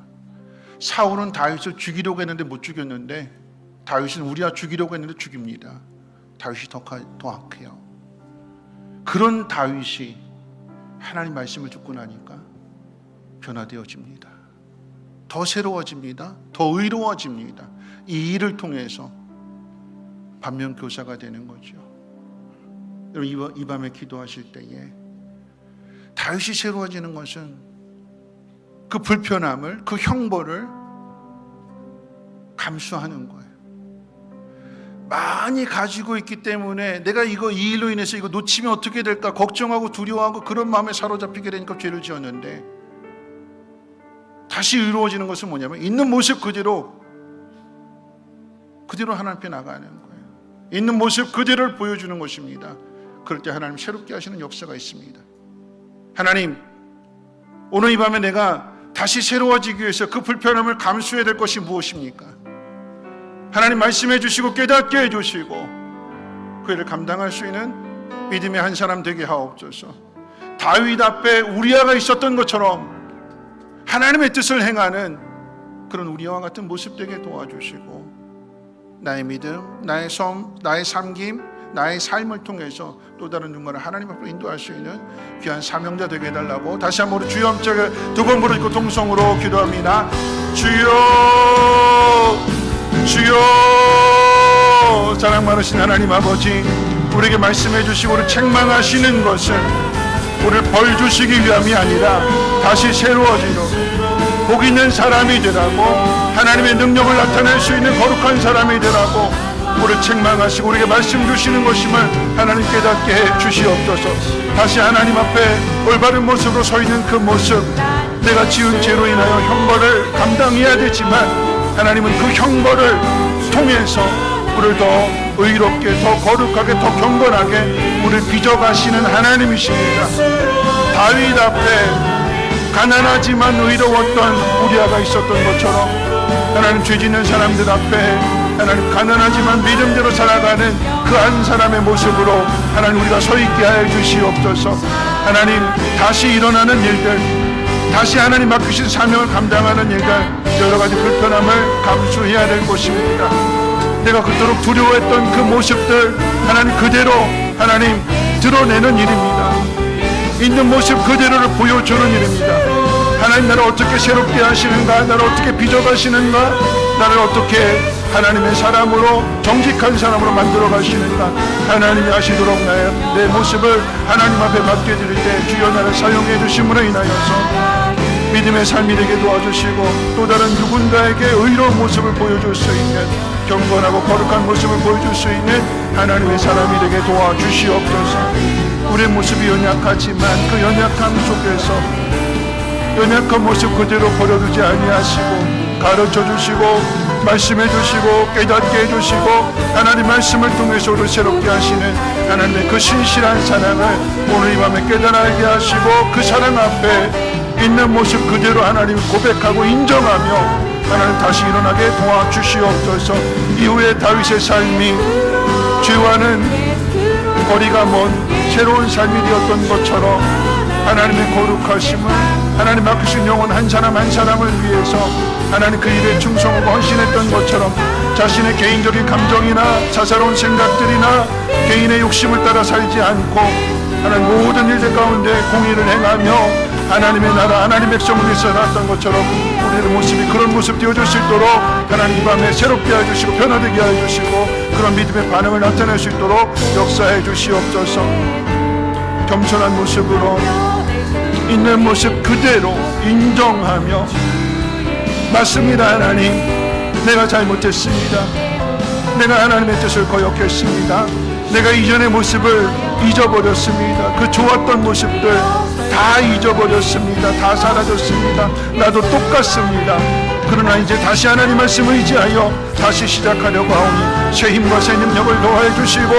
사울은 다윗을 죽이려고 했는데 못 죽였는데 다윗은 우리와 죽이려고 했는데 죽입니다. 다윗이 더 악해요. 그런 다윗이 하나님 말씀을 듣고 나니까 변화되어집니다. 더 새로워집니다. 더 의로워집니다. 이 일을 통해서 반면교사가 되는 거죠. 여러분 이 밤에 기도하실 때에 다윗이 새로워지는 것은 그 불편함을 그 형벌을 감수하는 거예요. 많이 가지고 있기 때문에 내가 이 일로 인해서 이거 놓치면 어떻게 될까 걱정하고 두려워하고 그런 마음에 사로잡히게 되니까 죄를 지었는데 다시 의로워지는 것은 뭐냐면 있는 모습 그대로 하나님 앞에 나가는 거예요. 있는 모습 그대로를 보여주는 것입니다. 그럴 때 하나님 새롭게 하시는 역사가 있습니다. 하나님 오늘 이 밤에 내가 다시 새로워지기 위해서 그 불편함을 감수해야 될 것이 무엇입니까? 하나님 말씀해 주시고 깨닫게 해주시고 그 일을 감당할 수 있는 믿음의 한 사람 되게 하옵소서. 다윗 앞에 우리아가 있었던 것처럼 하나님의 뜻을 행하는 그런 우리아와 같은 모습 되게 도와주시고 나의 믿음, 나의 섬김, 나의 삶을 통해서 또 다른 누군가를 하나님 앞으로 인도할 수 있는 귀한 사명자 되게 해달라고 다시 한번 우리 주여 함께 두 번 부르고 동성으로 기도합니다. 주여 주여. 사랑 많으신 하나님 아버지, 우리에게 말씀해 주시고 우리를 책망하시는 것은 우리를 벌 주시기 위함이 아니라 다시 새로워지도록 복 있는 사람이 되라고 하나님의 능력을 나타낼 수 있는 거룩한 사람이 되라고 우리를 책망하시고 우리에게 말씀 주시는 것임을 하나님 깨닫게 해 주시옵소서. 다시 하나님 앞에 올바른 모습으로 서 있는 그 모습, 내가 지은 죄로 인하여 형벌을 감당해야 되지만 하나님은 그 형벌을 통해서 우리를 더 의롭게, 더 거룩하게, 더 경건하게 우리를 빚어가시는 하나님이십니다. 다윗 앞에 가난하지만 의로웠던 우리아가 있었던 것처럼 하나님 죄 짓는 사람들 앞에 하나님 가난하지만 믿음대로 살아가는 그 한 사람의 모습으로 하나님 우리가 서 있게 하여 주시옵소서. 하나님 다시 일어나는 일들, 다시 하나님 맡기신 사명을 감당하는 일들, 여러 가지 불편함을 감수해야 될 것입니다. 내가 그토록 두려워했던 그 모습들 하나님 그대로 하나님 드러내는 일입니다. 있는 모습 그대로를 보여주는 일입니다. 하나님 나를 어떻게 새롭게 하시는가, 나를 어떻게 빚어가시는가, 나를 어떻게 하나님의 사람으로 정직한 사람으로 만들어 가시는가 하나님이 하시도록 내 모습을 하나님 앞에 맡겨드릴 때 주여 나를 사용해 주심으로 인하여서 믿음의 삶이 되게 도와주시고 또 다른 누군가에게 의로운 모습을 보여줄 수 있는 경건하고 거룩한 모습을 보여줄 수 있는 하나님의 사람이 되게 도와주시옵소서. 우리의 모습이 연약하지만 그 연약함 속에서 연약한 모습 그대로 버려두지 아니하시고 가르쳐 주시고 말씀해 주시고 깨닫게 해주시고 하나님 말씀을 통해서 우리를 새롭게 하시는 하나님의 그 신실한 사랑을 오늘 이 밤에 깨달게 하시고 그 사랑 앞에 있는 모습 그대로 하나님 고백하고 인정하며 하나님 다시 일어나게 도와주시옵소서. 이후에 다윗의 삶이 죄와는 거리가 먼 새로운 삶이 되었던 것처럼 하나님의 거룩하심을 하나님 앞으신 영혼 한 사람 한 사람을 위해서 하나님 그 일에 충성하고 헌신했던 것처럼 자신의 개인적인 감정이나 사사로운 생각들이나 개인의 욕심을 따라 살지 않고 하나님 모든 일들 가운데 공의를 행하며 하나님의 나라 하나님의 백성을 위해서 살았던 것처럼 우리의 모습이 그런 모습 되어줄 수 있도록 하나님 이 밤에 새롭게 해주시고 변화되게 해주시고 그런 믿음의 반응을 나타낼 수 있도록 역사해 주시옵소서. 겸손한 모습으로 있는 모습 그대로 인정하며 맞습니다. 하나님 내가 잘못했습니다. 내가 하나님의 뜻을 거역했습니다. 내가 이전의 모습을 잊어버렸습니다. 그 좋았던 모습들 다 잊어버렸습니다. 다 사라졌습니다. 나도 똑같습니다. 그러나 이제 다시 하나님 말씀을 의지하여 다시 시작하려고 하오니 새 힘과 새 능력을 더해 주시고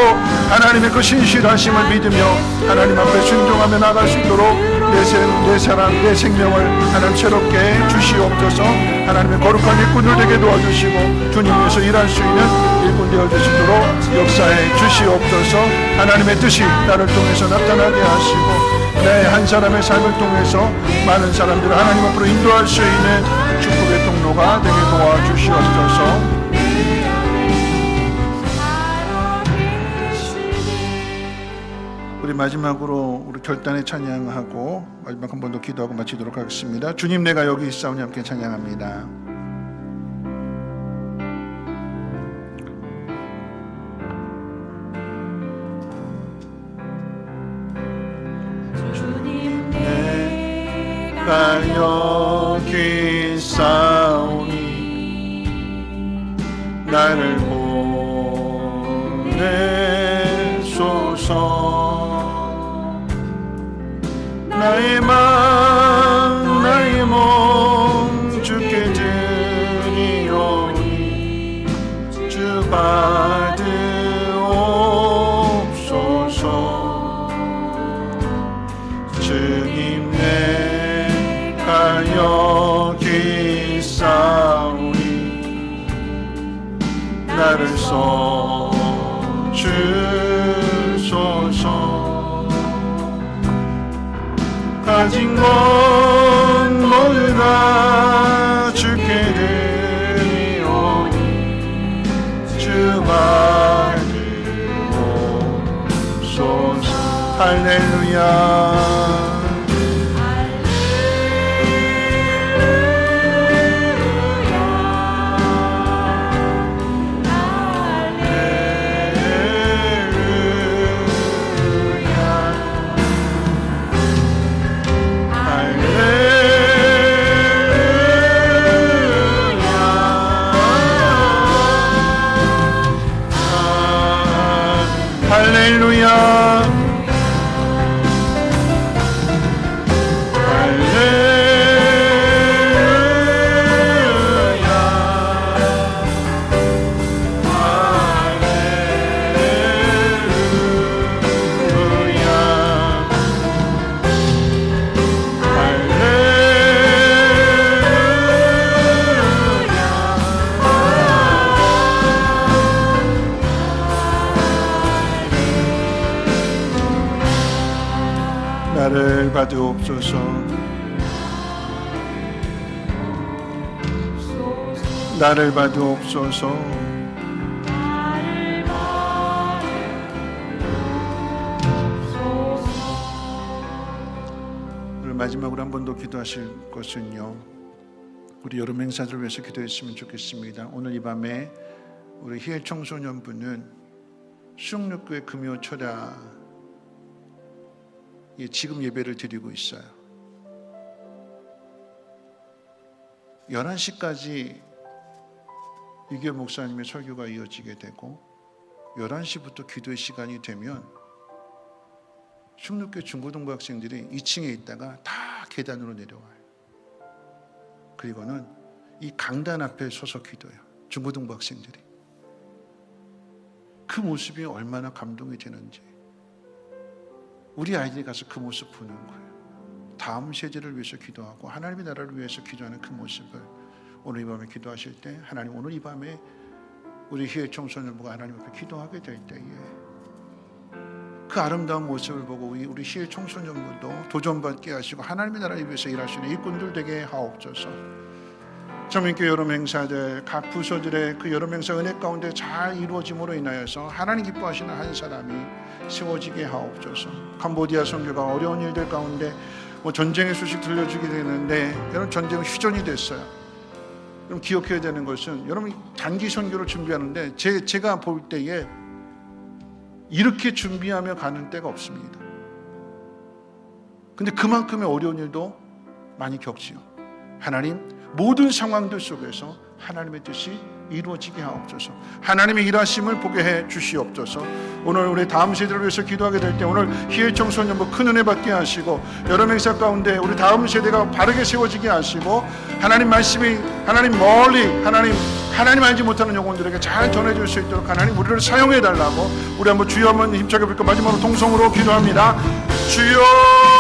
하나님의 그 신실하심을 믿으며 하나님 앞에 순종하며 나갈 수 있도록 내 사랑, 내 생명을 하나님 새롭게 주시옵소서. 하나님의 거룩한 일꾼들 되게 도와주시고 주님 위해서 일할 수 있는 일꾼 되어주시도록 역사해 주시옵소서. 하나님의 뜻이 나를 통해서 나타나게 하시고 내 한 사람의 삶을 통해서 많은 사람들을 하나님 앞으로 인도할 수 있는 축복의 통로가 되게 도와주시옵소서. 우리 마지막으로 우리 결단의 찬양하고 마지막 한 번 더 기도하고 마치도록 하겠습니다. 주님 내가 여기 있사오니 함께 찬양합니다. 주님 내가 여기 있사오니 나를 보내소서. 나의 마음 나의 몸 주께 드리오니 주 받으옵소서. 주님 내가 여기 있사오니 나를 써주소서. 가진 것 모두 다 주께 드리오니 주 받으옵소서. 할렐루야. 할렐루야. 나를 받으옵소서. 나를 받으옵소서. 오늘 마지막으로 한 번 더 기도하실 것은요, 우리 여름 행사를 위해서 기도했으면 좋겠습니다. 오늘 이 밤에 우리 희엘 청소년부는 수영육교회 금요 철야 예, 지금 예배를 드리고 있어요. 11시까지 이규 목사님의 설교가 이어지게 되고 11시부터 기도의 시간이 되면 16교 중고등부 학생들이 2층에 있다가 다 계단으로 내려와요. 그리고는 이 강단 앞에 서서 기도해요. 중고등부 학생들이. 그 모습이 얼마나 감동이 되는지 우리 아이들이 가서 그 모습 보는 거예요. 다음 세대를 위해서 기도하고 하나님의 나라를 위해서 기도하는 그 모습을 오늘 이 밤에 기도하실 때 하나님 오늘 이 밤에 우리 희애 청소년부가 하나님 앞에 기도하게 될 때에 그 아름다운 모습을 보고 우리 희애 청소년부도 도전받게 하시고 하나님의 나라를 위해서 일하시는 일꾼들 되게 하옵소서. 정민교 여름 행사들 각 부서들의 그 여름 행사 은혜 가운데 잘 이루어짐으로 인하여서 하나님 기뻐하시는 한 사람이 세워지게 하옵소서. 캄보디아 선교가 어려운 일들 가운데 전쟁의 소식 들려주게 되는데 여러분 전쟁은 휴전이 됐어요. 여러분 기억해야 되는 것은 여러분 단기 선교를 준비하는데 제가 볼 때에 이렇게 준비하며 가는 때가 없습니다. 근데 그만큼의 어려운 일도 많이 겪지요. 하나님 모든 상황들 속에서 하나님의 뜻이 이루어지게 하옵소서. 하나님의 일하심을 보게 해 주시옵소서. 오늘 우리 다음 세대를 위해서 기도하게 될 때 오늘 희애 청소년부 큰 은혜 받게 하시고 여러 행사 가운데 우리 다음 세대가 바르게 세워지게 하시고 하나님 말씀이 하나님 멀리 하나님 알지 못하는 영혼들에게 잘 전해줄 수 있도록 하나님 우리를 사용해 달라고 우리 한번 주여 한번 힘차게 부르고 마지막으로 통성으로 기도합니다. 주여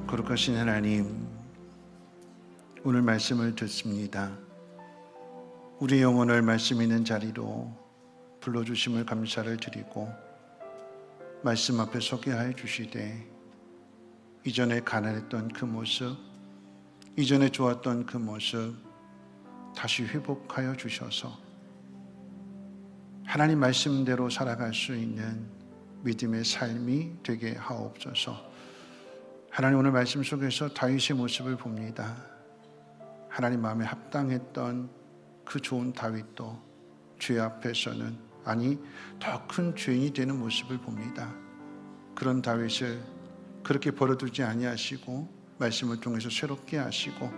거룩하신 하나님, 오늘 말씀을 듣습니다. 우리 영혼을 말씀 있는 자리로 불러주심을 감사를 드리고 말씀 앞에 서게 하여 주시되 이전에 가난했던 그 모습, 이전에 좋았던 그 모습 다시 회복하여 주셔서 하나님 말씀대로 살아갈 수 있는 믿음의 삶이 되게 하옵소서. 하나님, 오늘 말씀 속에서 다윗의 모습을 봅니다. 하나님 마음에 합당했던 그 좋은 다윗도 죄 앞에서는, 아니 더 큰 죄인이 되는 모습을 봅니다. 그런 다윗을 그렇게 버려두지 아니하시고 말씀을 통해서 새롭게 하시고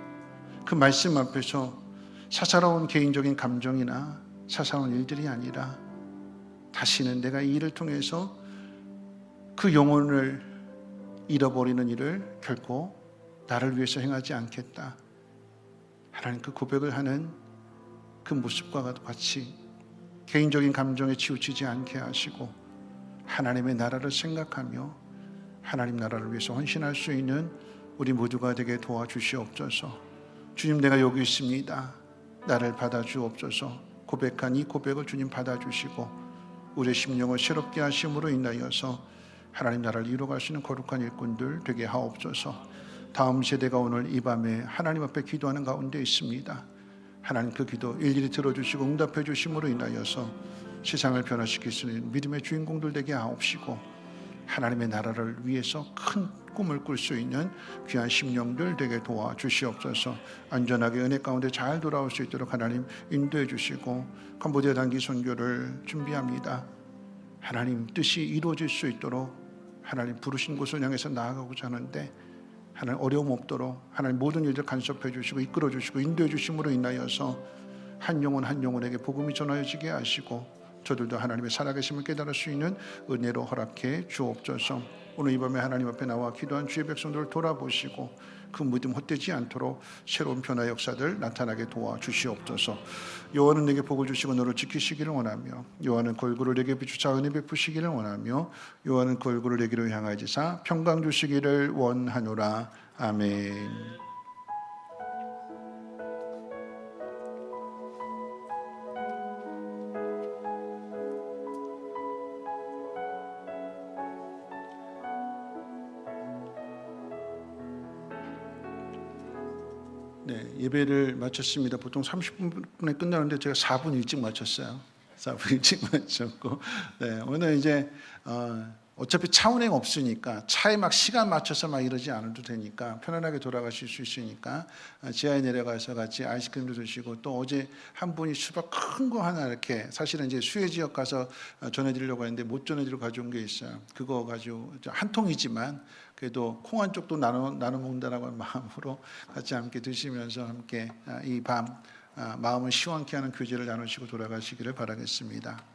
그 말씀 앞에서 사사로운 개인적인 감정이나 사사로운 일들이 아니라 다시는 내가 이 일을 통해서 그 영혼을 잃어버리는 일을 결코 나를 위해서 행하지 않겠다. 하나님, 그 고백을 하는 그 모습과 같이 개인적인 감정에 치우치지 않게 하시고 하나님의 나라를 생각하며 하나님 나라를 위해서 헌신할 수 있는 우리 모두가 되게 도와주시옵소서. 주님, 내가 여기 있습니다. 나를 받아주옵소서. 고백한 이 고백을 주님 받아주시고 우리의 심령을 새롭게 하심으로 인하여서 하나님 나라를 이루어갈 수 있는 거룩한 일꾼들 되게 하옵소서. 다음 세대가 오늘 이 밤에 하나님 앞에 기도하는 가운데 있습니다. 하나님, 그 기도 일일이 들어주시고 응답해 주심으로 인하여서 세상을 변화시킬 수 있는 믿음의 주인공들 되게 하옵시고 하나님의 나라를 위해서 큰 꿈을 꿀 수 있는 귀한 심령들 되게 도와주시옵소서. 안전하게 은혜 가운데 잘 돌아올 수 있도록 하나님 인도해 주시고 캄보디아 단기 선교를 준비합니다. 하나님 뜻이 이루어질 수 있도록 하나님 부르신 곳을 향해서 나아가고자 하는데 하나님 어려움 없도록 하나님 모든 일들 간섭해 주시고 이끌어 주시고 인도해 주심으로 인하여서 한 영혼 한 영혼에게 복음이 전하여지게 하시고 저들도 하나님의 살아계심을 깨달을 수 있는 은혜로 허락해 주옵소서. 오늘 이 밤에 하나님 앞에 나와 기도한 주의 백성들을 돌아보시고 그 믿음 헛되지 않도록 새로운 변화 역사들 나타나게 도와주시옵소서. 여호와는 내게 복을 주시고 너를 지키시기를 원하며 여호와는 그 얼굴을 내게 비추사 은혜 베푸시기를 원하며 여호와는 그 얼굴을 내게로 향하시사 평강 주시기를 원하노라. 아멘. 네, 예배를 마쳤습니다. 보통 30분에 끝나는데 제가 4분 일찍 마쳤어요. 4분 일찍 마쳤고, 네, 오늘 이제 어차피 차 운행 없으니까 차에 막 시간 맞춰서 막 이러지 않아도 되니까 편안하게 돌아가실 수 있으니까 지하에 내려가서 같이 아이스크림도 드시고, 또 어제 한 분이 수박 큰 거 하나 이렇게, 사실은 이제 수해 지역 가서 전해드리려고 했는데 못 전해드리고 가져온 게 있어요. 그거 가지고 한 통이지만 그래도 콩 한 쪽도 나눠 먹는다라고 하는 마음으로 같이 함께 드시면서 함께 이 밤 마음을 시원케 하는 교제를 나누시고 돌아가시기를 바라겠습니다.